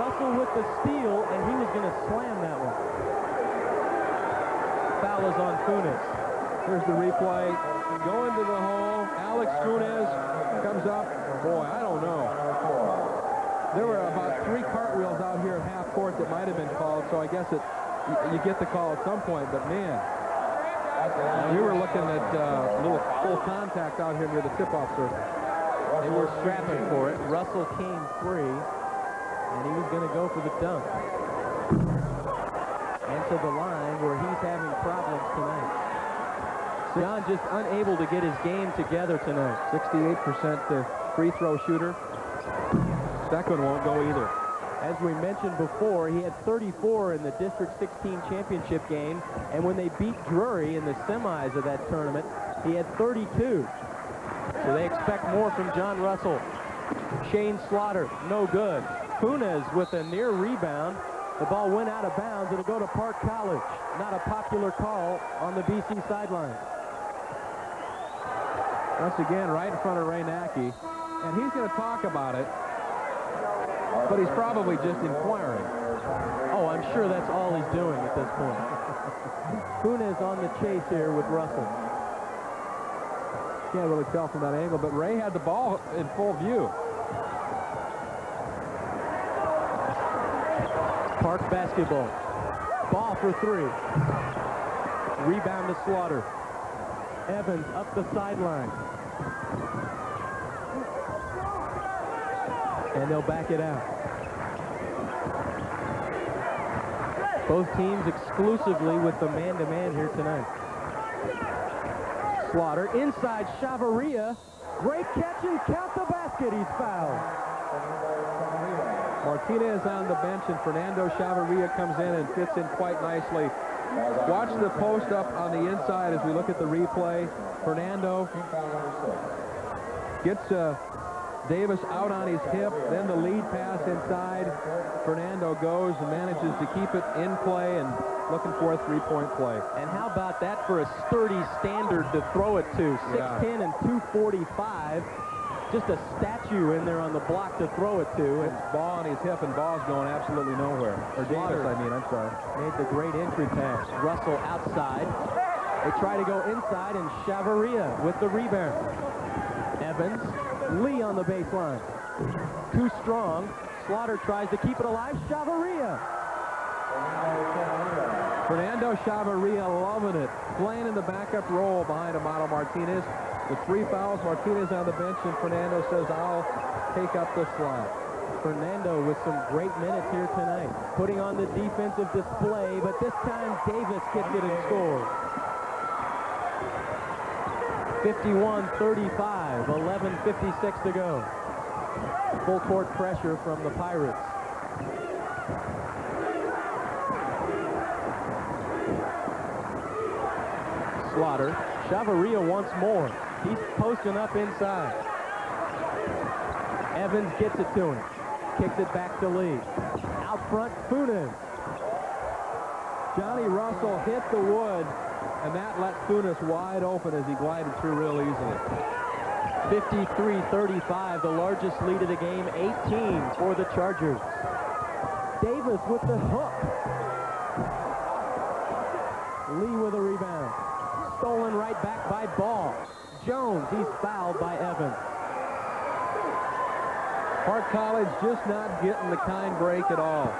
Russell with the steal, and he was going to slam that one. Foul is on Funes. Here's the replay. Go into the hole. Alex Funes comes up. Boy, I don't know. There were about 3 cartwheels out here at half court that might have been called, so I guess you get the call at some point, but man, we were looking at a little full contact out here near the tip-off circle. They were scrapping for it. Russell came free, and he was going to go for the dunk. And to the line where he's having problems tonight. John just unable to get his game together tonight. 68% free throw shooter. Second won't go either. As we mentioned before, he had 34 in the District 16 championship game, and when they beat Drury in the semis of that tournament, he had 32. So they expect more from John Russell. Shane Slaughter, no good. Funes with a near rebound. The ball went out of bounds. It'll go to Park College. Not a popular call on the BC sideline. Once again, right in front of Ray Nackey, and he's going to talk about it, but he's probably just inquiring. Oh, I'm sure that's all he's doing at this point. Funes on the chase here with Russell. Can't really tell from that angle, but Ray had the ball in full view. Park basketball. Ball for 3. Rebound to Slaughter. Evans up the sideline. And they'll back it out. Both teams exclusively with the man-to-man here tonight. Slaughter inside Chavarria. Great catch and count the basket. He's fouled. Martinez on the bench, and Fernando Chavarria comes in and fits in quite nicely. Watch the post up on the inside as we look at the replay. Fernando gets Davis out on his hip, then the lead pass inside. Fernando goes and manages to keep it in play and looking for a three-point play. And how about that for a sturdy standard to throw it to? 6'10" and 245. Just a statue in there on the block to throw it to. It's ball on his hip, and ball's going absolutely nowhere. Or Davis, I mean, I'm sorry. Made the great entry pass. Russell outside. They try to go inside, and Chavarria with the rebound. Evans, Lee on the baseline. Too strong. Slaughter tries to keep it alive. Chavarria. Fernando Chavarria loving it. Playing in the backup role behind Amado Martinez. With 3 fouls, Martinez on the bench, and Fernando says, I'll take up the slack. Fernando with some great minutes here tonight. Putting on the defensive display, but this time Davis kicked it and scored. 51-35, 11:56 to go. Full court pressure from the Pirates. Slaughter. Chavarria once more. He's posting up inside. Evans gets it to him. Kicks it back to Lee. Out front, Funes. Johnny Russell hit the wood, and that let Funes wide open as he glided through real easily. 53-35, the largest lead of the game, 18 for the Chargers. Davis with the hook. Lee with a rebound. Stolen right back by Ball. Jones, he's fouled by Evans. Park College just not getting the kind break at all.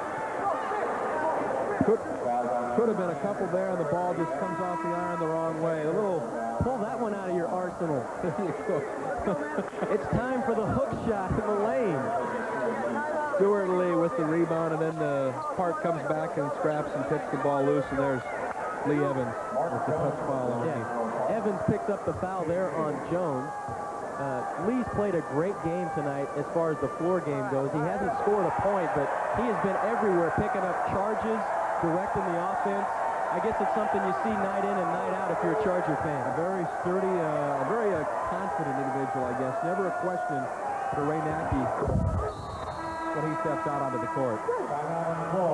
Could have been a couple there, and the ball just comes off the iron the wrong way. A little... Pull that one out of your arsenal. There you go. It's time for the hook shot in the lane. Stuart Lee with the rebound, and then Park comes back and scraps and picks the ball loose, and there's Lee Evans with the touch foul underneath. Yeah. Evans picked up the foul there on Jones. Lee's played a great game tonight as far as the floor game goes. He hasn't scored a point, but he has been everywhere picking up charges, directing the offense. I guess it's something you see night in and night out if you're a Charger fan. A very sturdy, a very confident individual, I guess. Never a question for Ray Nackey when he steps out onto the court.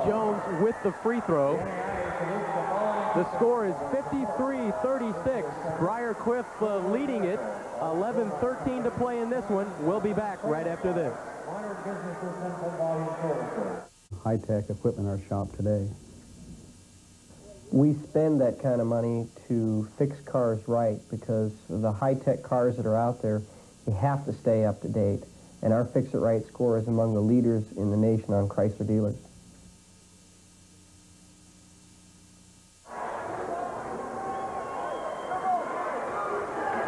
Jones with the free throw. The score is 53-36. Briar Cliff leading it. 11-13 to play in this one. We'll be back right after this. High-tech equipment in our shop today. We spend that kind of money to fix cars right because the high-tech cars that are out there, you have to stay up to date. And our fix-it-right score is among the leaders in the nation on Chrysler dealers.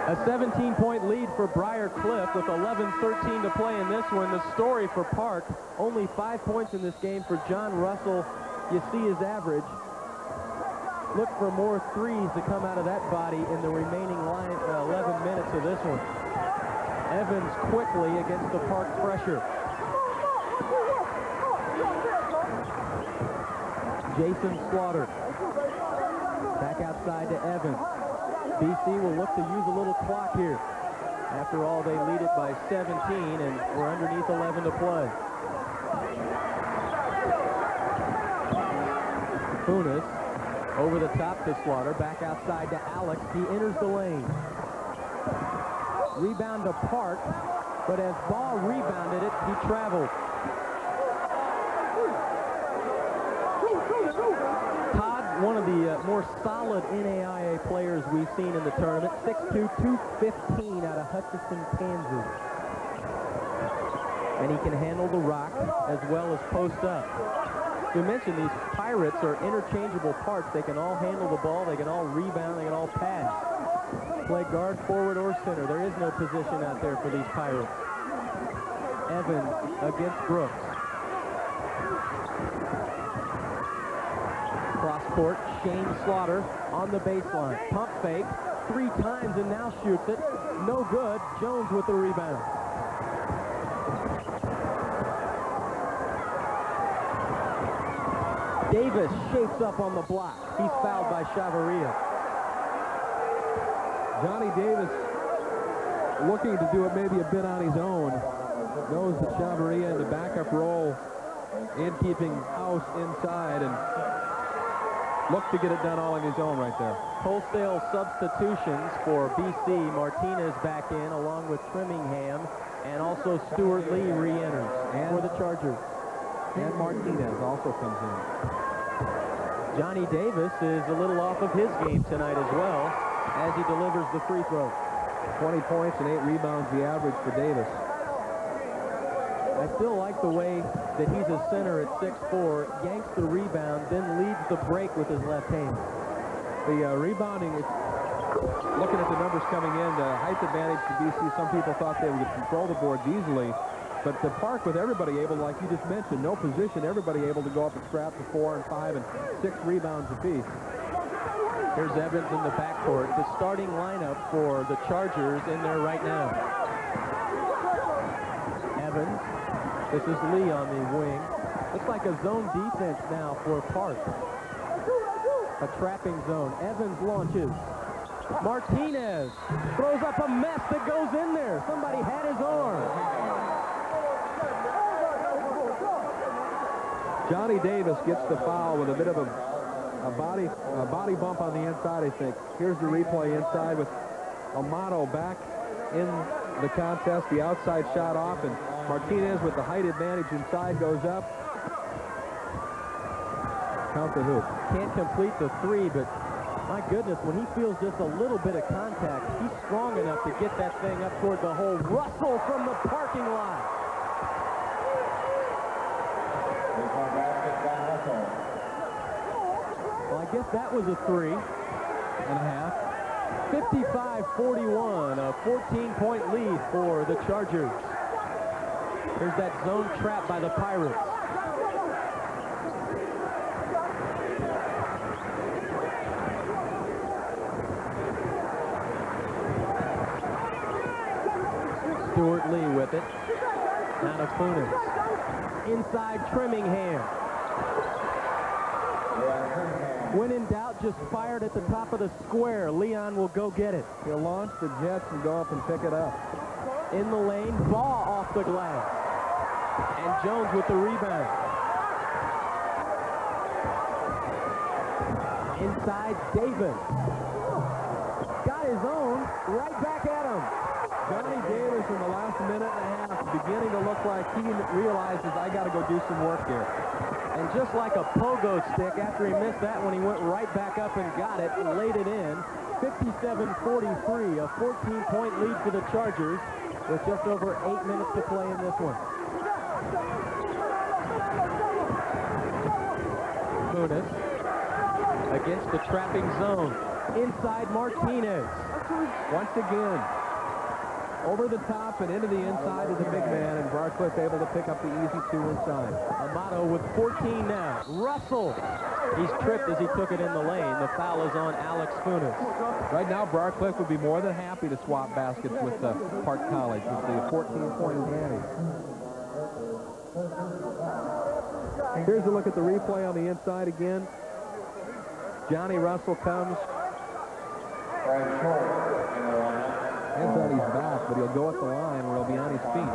A 17-point lead for Briar Cliff with 11-13 to play in this one. The story for Park, only 5 points in this game for John Russell. You see his average. Look for more threes to come out of that body in the remaining 11 minutes of this one. Evans quickly against the Park pressure. Jason Slaughter. Back outside to Evans. BC will look to use a little clock here. After all, they lead it by 17, and we're underneath 11 to play. Funes over the top to Slaughter, back outside to Alex. He enters the lane. Rebound to Park, but as Ball rebounded it, he traveled. Todd, one of the more solid NAIA players we've seen in the tournament, 6'2", 215 out of Hutchinson, Kansas. And he can handle the rock as well as post up. We mentioned these Pirates are interchangeable parts. They can all handle the ball, they can all rebound, they can all pass. Play guard, forward, or center. There is no position out there for these Pirates. Evans against Brooks. Cross court, Shane Slaughter on the baseline. Pump fake 3 times and now shoots it. No good. Jones with the rebound. Davis shapes up on the block. He's fouled by Chavarria. Johnny Davis looking to do it maybe a bit on his own. Knows that Chavarria in the backup role and keeping house inside and look to get it done all on his own right there. Wholesale substitutions for BC. Martinez back in along with Trimmingham, and also Stuart Lee re-enters for the Chargers. And Martinez also comes in. Johnny Davis is a little off of his game tonight as well as he delivers the free throw. 20 points and 8 rebounds the average for Davis. I still like the way that he's a center at 6'4", yanks the rebound, then leads the break with his left hand. The rebounding, looking at the numbers coming in, the height advantage to BC, some people thought they would control the boards easily. But the Park with everybody able, like you just mentioned, no position, everybody able to go up and scrap for 4 and 5 and 6 rebounds apiece. Here's Evans in the backcourt. The starting lineup for the Chargers in there right now. Evans. This is Lee on the wing. Looks like a zone defense now for Park. A trapping zone. Evans launches. Martinez throws up a mess that goes in there. Somebody had his arm. Johnny Davis gets the foul with a bit of a body bump on the inside, I think. Here's the replay inside with Amato back in the contest. The outside shot off, and Martinez with the height advantage inside goes up. Count the hoop. Can't complete the 3, but my goodness, when he feels just a little bit of contact, he's strong enough to get that thing up toward the hole. Russell from the parking lot. guess that was a 3.5. 55-41, a 14-point lead for the Chargers. Here's that zone trap by the Pirates. Stuart Lee with it. Now to Funes. Inside Trimmingham. When in doubt, just fired at the top of the square. Leon will go get it. He'll launch the Jets and go up and pick it up. In the lane, Baugh off the glass. And Jones with the rebound. Inside, Davis. Got his own, right back at him. Johnny Davis in the last minute and a half beginning to look like he realizes I got to go do some work here. And just like a pogo stick, after he missed that one, he went right back up and got it and laid it in. 57-43, a 14-point lead for the Chargers with just over 8 minutes to play in this one. Funes against the trapping zone. Inside Martinez. Once again, over the top and into the inside is a big man, and Barcliffe able to pick up the easy 2 inside. Amato with 14 now. Russell. He's tripped as he took it in the lane. The foul is on Alex Funes. Right now, Barcliffe would be more than happy to swap baskets with Park College with the 14-point advantage. Here's a look at the replay on the inside again. Johnny Russell comes. Hands on his back, but he'll go at the line where he'll be on his feet.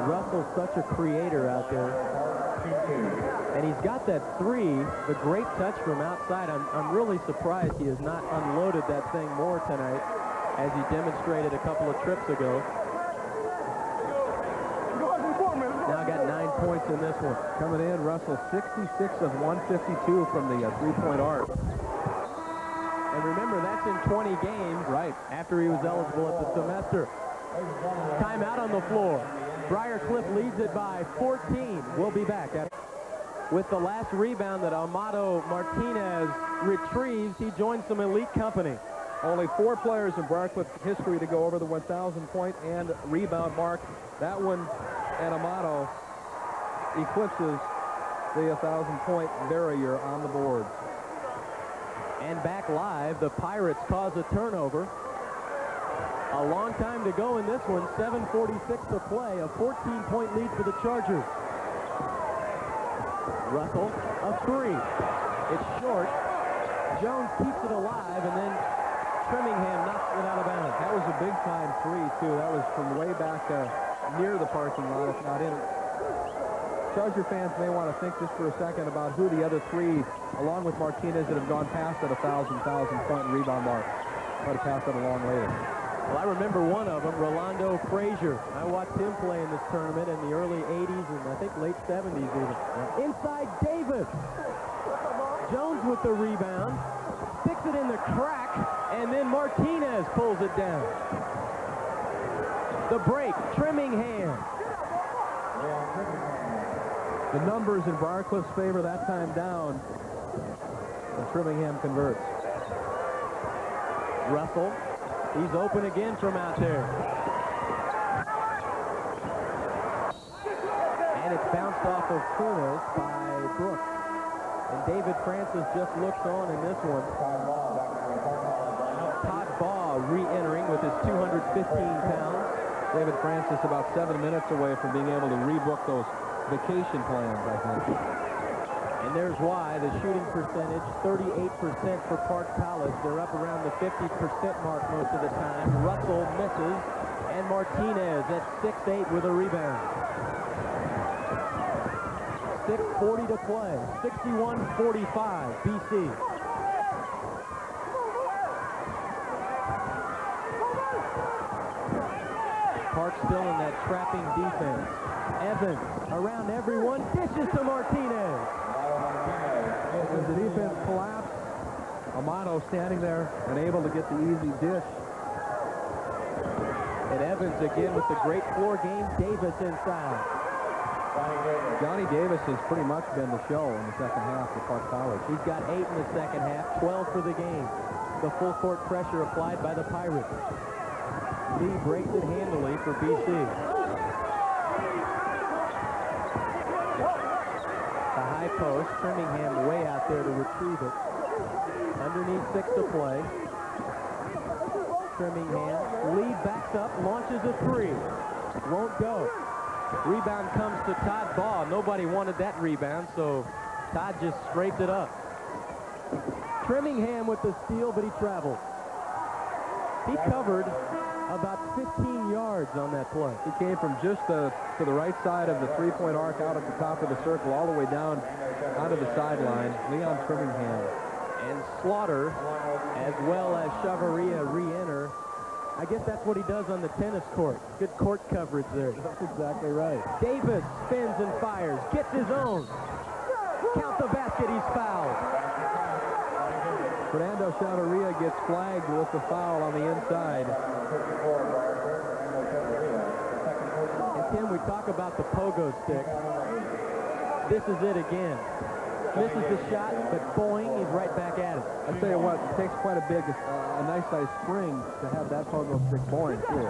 Russell's such a creator out there. And he's got that 3, the great touch from outside. I'm really surprised he has not unloaded that thing more tonight, as he demonstrated a couple of trips ago. Now got 9 points in this one. Coming in, Russell 66 of 152 from the three-point arc. And remember, that's in 20 games. Right. After he was eligible at the semester. Timeout on the floor. Briar Cliff leads it by 14. We'll be back with the last rebound that Amato Martinez retrieves. He joins some elite company. Only 4 players in Barcliffe history to go over the 1,000-point and rebound mark. That one, and Amato eclipses the 1,000-point barrier on the board. And back live, the Pirates cause a turnover. A long time to go in this one. 7:46 to play. A 14-point lead for the Chargers. Russell, a 3. It's short. Jones keeps it alive, and then Trimmingham knocks it out of bounds. That was a big-time 3, too. That was from way back near the parking lot, if not in it. Charger fans may want to think just for a second about who the other 3, along with Martinez, that have gone past that 1,000-point rebound mark. Might have passed that along later. Well, I remember one of them, Rolando Frazier. I watched him play in this tournament in the early 80s and I think late 70s even. Inside Davis. Jones with the rebound. Sticks it in the crack, and then Martinez pulls it down. The break, Trimmingham. The numbers in Barcliffe's favor that time down. And Trimmingham converts. Russell. He's open again from out there. And it's bounced off of Funes by Brooks. And David Francis just looks on in this one. Todd Baugh re-entering with his 215 pounds. David Francis about 7 minutes away from being able to rebook those vacation plans, I think. And there's why the shooting percentage, 38% for Park College. They're up around the 50% mark most of the time. Russell misses, and Martinez at 6'8" with a rebound. 6:40 to play. 61-45, BC. Park still in that trapping defense. Evans around everyone, dishes to Martinez. As the defense collapsed, Amato standing there and able to get the easy dish. And Evans again with the great floor game. Davis inside. Johnny Davis has pretty much been the show in the second half for Park College. He's got 8 in the second half, 12 for the game. The full court pressure applied by the Pirates. Lee breaks it handily for BC. The high post, Trimmingham way out there to retrieve it. Underneath 6 to play. Trimmingham, Lee backs up, launches a 3. Won't go. Rebound comes to Todd Baugh. Nobody wanted that rebound, so Todd just scraped it up. Trimmingham with the steal, but he traveled. He covered about 15 yards on that play. He came from just to the right side of the three-point arc out at the top of the circle all the way down onto the sideline. Leon Trimmingham. And Slaughter, as well as Chavaria, re-enter. I guess that's what he does on the tennis court. Good court coverage there. That's exactly right. Davis spins and fires. Gets his own. Count the basket. He's fouled. Fernando Chavaria gets flagged with the foul on the inside. And Tim, we talk about the pogo stick. This is it again. Misses the shot, but boing, he's right back at it. I tell you what, it takes quite a nice size spring to have that pogo stick boring too.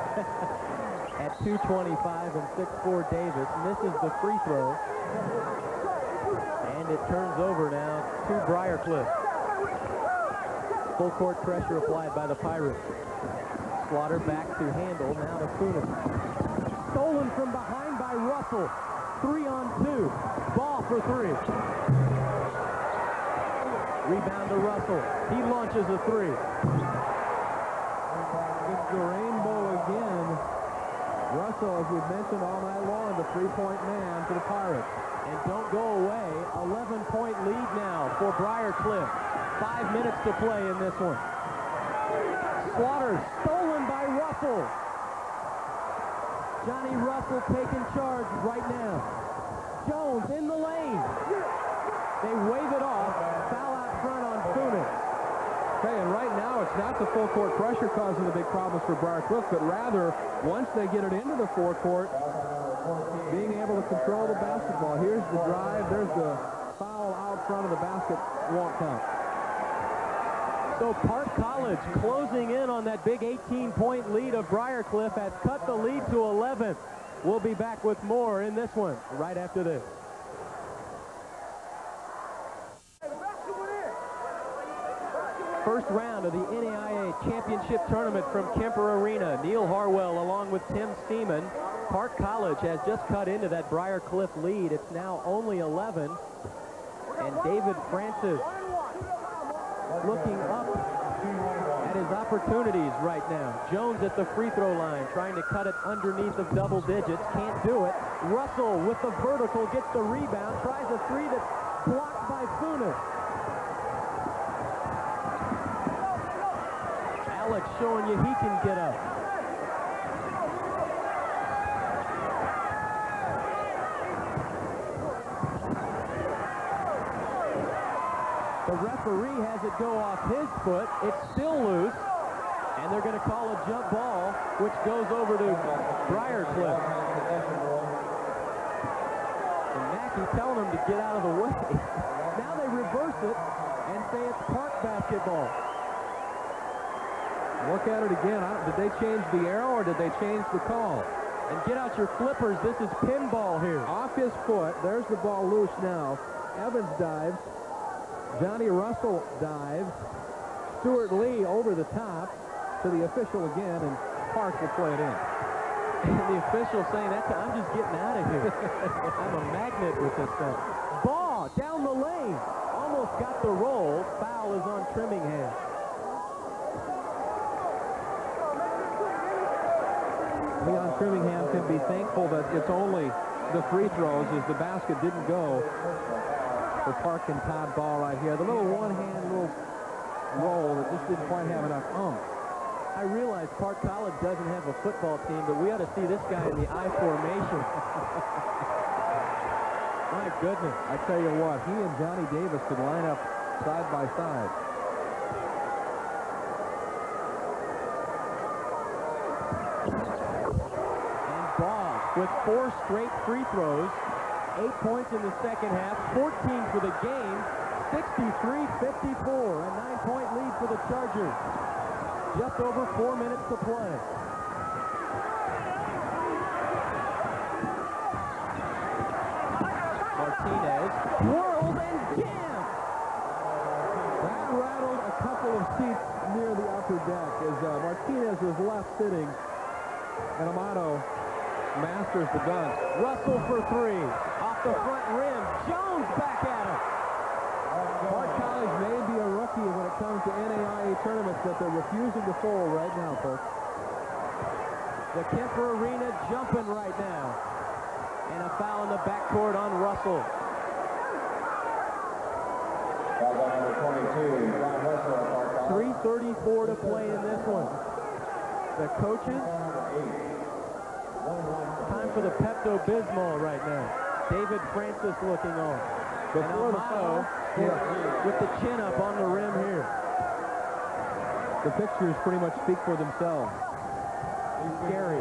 At 2:25 and 6'4", Davis misses the free throw. And it turns over now to Briarcliff. Full court pressure applied by the Pirates. Slaughter back to handle, now to Funes. Stolen from behind by Russell. 3-on-2. Ball for 3. Rebound to Russell. He launches a 3. It's the rainbow again. Russell, as we've mentioned all night long, the three-point man for the Pirates. And don't go away. 11-point lead now for Briarcliff. 5 minutes to play in this one. Slaughter stolen by Russell. Johnny Russell taking charge right now. Jones in the lane. They wave it off. Foul out front on Funes. Okay, and right now it's not the full court pressure causing the big problems for Briarcliff, but rather once they get it into the forecourt, being able to control the basketball. Here's the drive. There's the foul out front of the basket. Won't count. So Park College closing in on that big 18-point lead of Briarcliff has cut the lead to 11. We'll be back with more in this one right after this. First round of the NAIA Championship Tournament from Kemper Arena. Neil Harwell along with Tim Seaman. Park College has just cut into that Briarcliff lead. It's now only 11. And David Francis looking up at his opportunities right now. Jones at the free throw line trying to cut it underneath of double digits. Can't do it. Russell with the vertical gets the rebound. Tries a 3 that's blocked by Funes. Alex showing you he can get up. The referee has it go off his foot. It's still loose. And they're going to call a jump ball, which goes over to Briarcliff. And Mackey telling them to get out of the way. Now they reverse it and say it's Park basketball. Look at it again. Did they change the arrow or did they change the call? And get out your flippers. This is pinball here. Off his foot. There's the ball loose now. Evans dives. Johnny Russell dives. Stuart Lee over the top to the official again, and Park will play it in. And the official saying, I'm just getting out of here. I'm a magnet with this thing. Ball down the lane. Almost got the roll. Foul is on Trimmingham. Leon Trimmingham can be thankful that it's only the free throws as the basket didn't go for Park and Todd Ball right here. The little one-hand little roll that just didn't quite have enough oomph. I realize Park College doesn't have a football team, but we ought to see this guy in the I formation. My goodness. I tell you what, he and Johnny Davis could line up side by side. And Ball with 4 straight free throws 8 points in the second half, 14 for the game, 63-54, a 9-point lead for the Chargers. Just over 4 minutes to play. Martinez whirled and jammed. That rattled a couple of seats near the upper deck as Martinez was left sitting, and Amato masters the dunk. Russell for three. Off the front rim. Jones back at him. Bard College may be a rookie when it comes to NAIA tournaments, but they're refusing to fold right now, folks. The Kemper Arena jumping right now. And a foul in the backcourt on Russell. Foul on number 22, Brian Russell of Bard College. 3:34 to play in this one. The coaches, time for the Pepto-Bismol right now. David Francis looking on. Before the foul, with the chin up on the rim here. the pictures pretty much speak for themselves. Scary.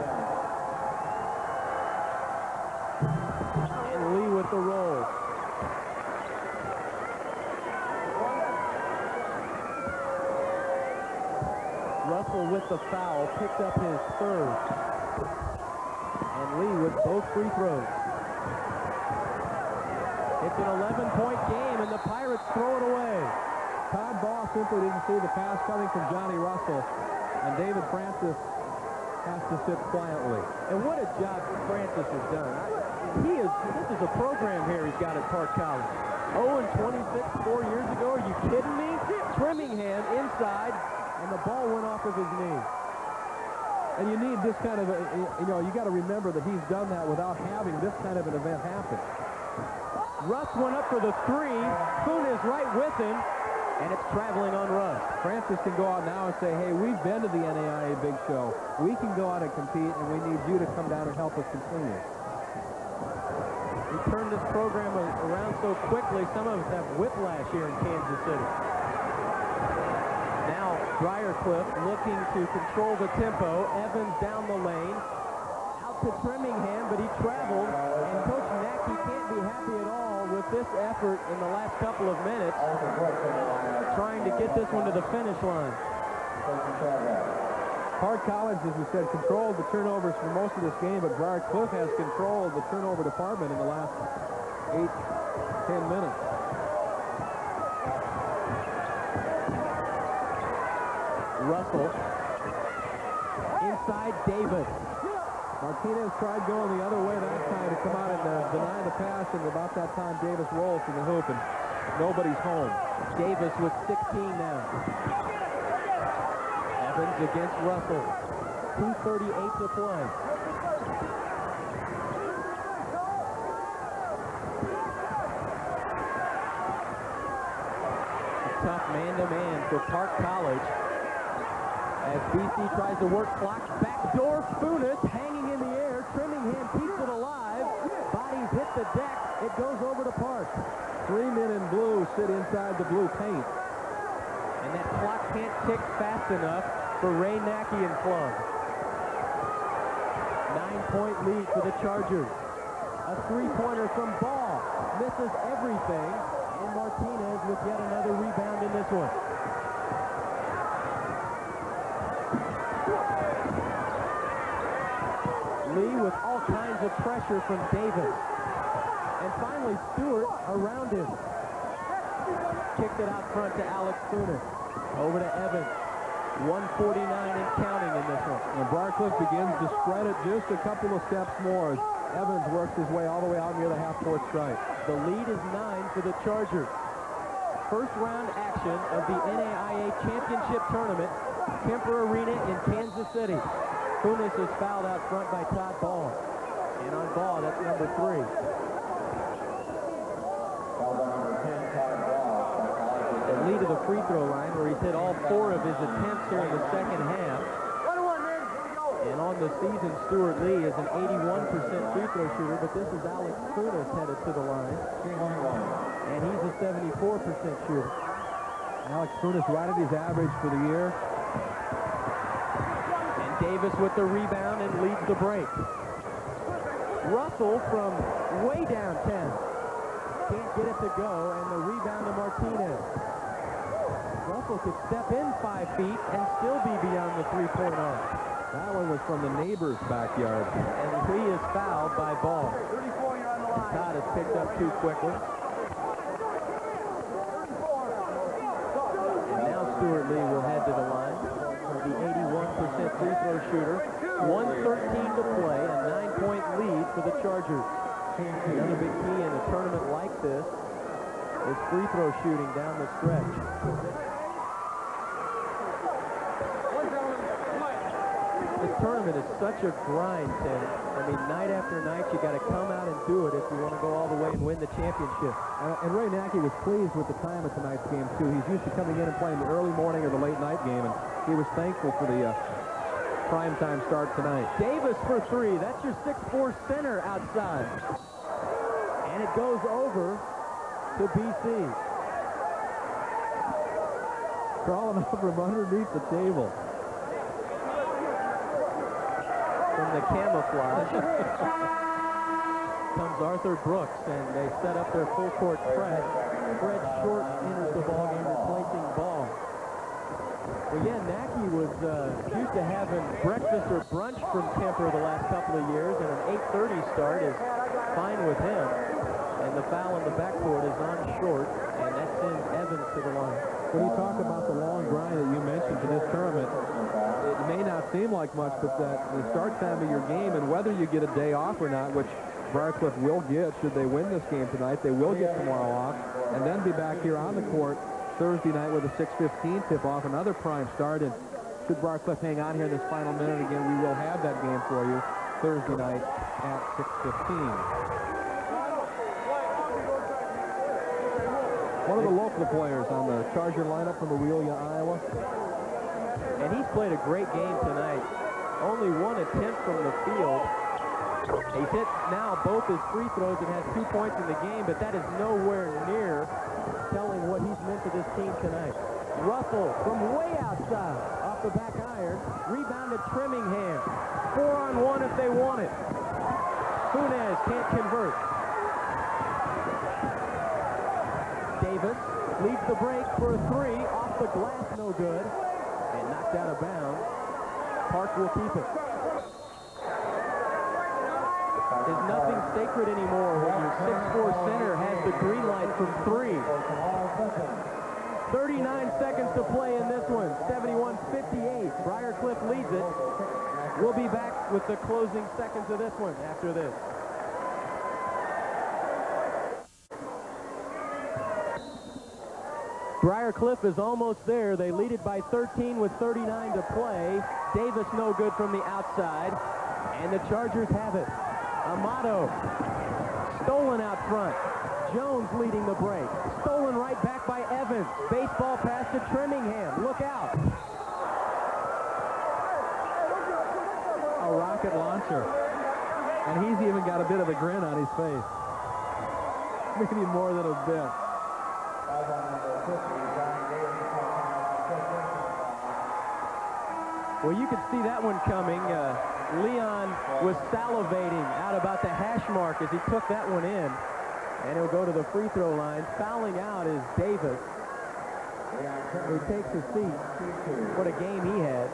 And Lee with the roll. Russell with the foul, picked up his third. And Lee with both free throws. It's an 11-point game, and the Pirates throw it away. Todd Ball simply didn't see the pass coming from Johnny Russell, and David Francis has to sit quietly. And what a job Francis has done. This is a program here he's got at Park College. 0-26 4 years ago. Are you kidding me? Trimmingham inside, and the ball went off of his knee. And you need this kind of, you got to remember that he's done that without having this kind of an event happen. Russ went up for the three. Kuhn is right with him, and it's traveling on Russ. Francis can go out now and say, hey, we've been to the NAIA Big Show. We can go out and compete, and we need you to come down and help us continue. He turned this program around so quickly, some of us have whiplash here in Kansas City. Now, Briarcliff looking to control the tempo. Evans down the lane. Out to Trimmingham, but he traveled, and Coach Nackey can't be happy at all with this effort in the last couple of minutes, trying to get this one to the finish line. Park College, as we said, controlled the turnovers for most of this game, but Briarcliff has controlled the turnover department in the last 8-10 minutes. Russell inside Davis. Martinez tried going the other way that time to come out and deny the pass, and about that time Davis rolls to the hoop, and nobody's home. Davis with 16 now. Evans against Russell. 2:38 to play. A tough man-to-man for Park College. As BC tries to work clock, backdoor Funes hanging in the air. Trimmingham keeps it alive. Bodies hit the deck. It goes over to Park. 3 men in blue sit inside the blue paint. And that clock can't tick fast enough for Ray Nackey and club. 9-point lead for the Chargers. A three-pointer from Ball. Misses everything. And Martinez with yet another rebound in this one. Lee with all kinds of pressure from Davis. And finally Stewart around him. Kicked it out front to Alex Funes. Over to Evans. 149 and counting in this one. And Briarcliff begins to spread it just a couple of steps more as Evans works his way all the way out near the half-court stripe. The lead is 9 for the Chargers. First round action of the NAIA Championship Tournament. Kemper Arena in Kansas City. Funes is fouled out front by Todd Ball. And on Ball, that's number 3. The lead of the free throw line, where he's hit all 4 of his attempts here in the second half. And on the season, Stuart Lee is an 81% free throw shooter, but this is Alex Funes headed to the line. And he's a 74% shooter. Alex Funes right at his average for the year. Davis with the rebound and leads the break. Russell from way downtown. Can't get it to go, and the rebound to Martinez. Russell could step in 5 feet and still be beyond the three-point arc. That one was from the neighbor's backyard. And he is fouled by Ball. 34, you're on the line. Todd has picked up too quickly. And now Stuart Lee will head to the line. The 81% free throw shooter. 1:13 to play, a 9-point lead for the Chargers. Another big key in a tournament like this is free throw shooting down the stretch. This tournament is such a grind, Tim. I mean, night after night, you got to come out and do it if you want to go all the way and win the championship. And Ray Nackey was pleased with the time of tonight's game, too. He's used to coming in and playing the early morning or the late night game, and he was thankful for the primetime start tonight. Davis for 3. That's your 6'4 center outside. And it goes over to BC. Crawling up from underneath the table. From the camouflage comes Arthur Brooks, and they set up their full court press. Fred Short enters the ballgame replacing Ball. Well, yeah, Nackey was used to having breakfast or brunch from Kemper the last couple of years, and an 8:30 start is fine with him. And the foul in the backcourt is on Short, and that sends Evans to the line. When you talk about the long grind that you mentioned to this tournament, it may not seem like much, but that the start time of your game and whether you get a day off or not, which Briar will get should they win this game tonight, they will get tomorrow off, and then be back here on the court Thursday night with a 6:15 tip-off, another prime start. And should Briar hang on here in this final minute again, we will have that game for you Thursday night at 6:15. One of the local players on the Charger lineup from Aurelia, Iowa. And he's played a great game tonight. Only 1 attempt from the field. He's hit now both his free throws and has 2 points in the game, but that is nowhere near telling what he's meant to this team tonight. Russell from way outside, off the back iron, rebounded Trimmingham. 4-on-1 if they want it. Funes can't convert. Davis leads the break for a 3, off the glass, no good, and knocked out of bounds. Park will keep it. There's nothing sacred anymore when your 6'4 center has the green light from 3. 39 seconds to play in this one. 71-58. Briar leads it. We'll be back with the closing seconds of this one after this. Briar is almost there. They lead it by 13 with 39 to play. Davis no good from the outside. And the Chargers have it. Amato stolen out front. Jones leading the break. Stolen right back by Evans. Baseball pass to Trimmingham. Look out. A rocket launcher. And he's even got a bit of a grin on his face. Maybe more than a bit. Well, you could see that one coming. Leon was salivating out about the hash mark as he took that one in. And he'll go to the free throw line. Fouling out is Davis, who takes his seat. What a game he had.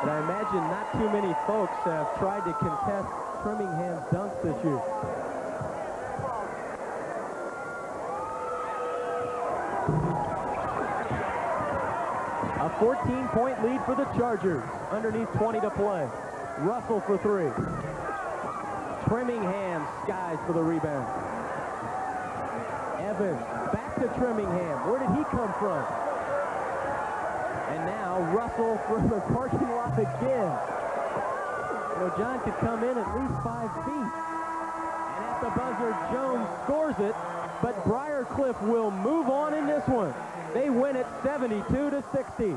And I imagine not too many folks have tried to contest Trimmingham's dunks this year. A 14-point lead for the Chargers. Underneath 20 to play. Russell for 3. Trimmingham skies for the rebound. Evans back to Trimmingham. Where did he come from? And now Russell from the parking lot again. You know, John could come in at least 5 feet. And at the buzzer, Jones scores it. But Briar will move on in this one. They win it 72-60.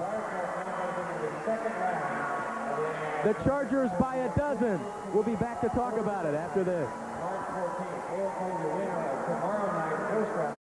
The Chargers by a dozen. We'll be back to talk about it after this.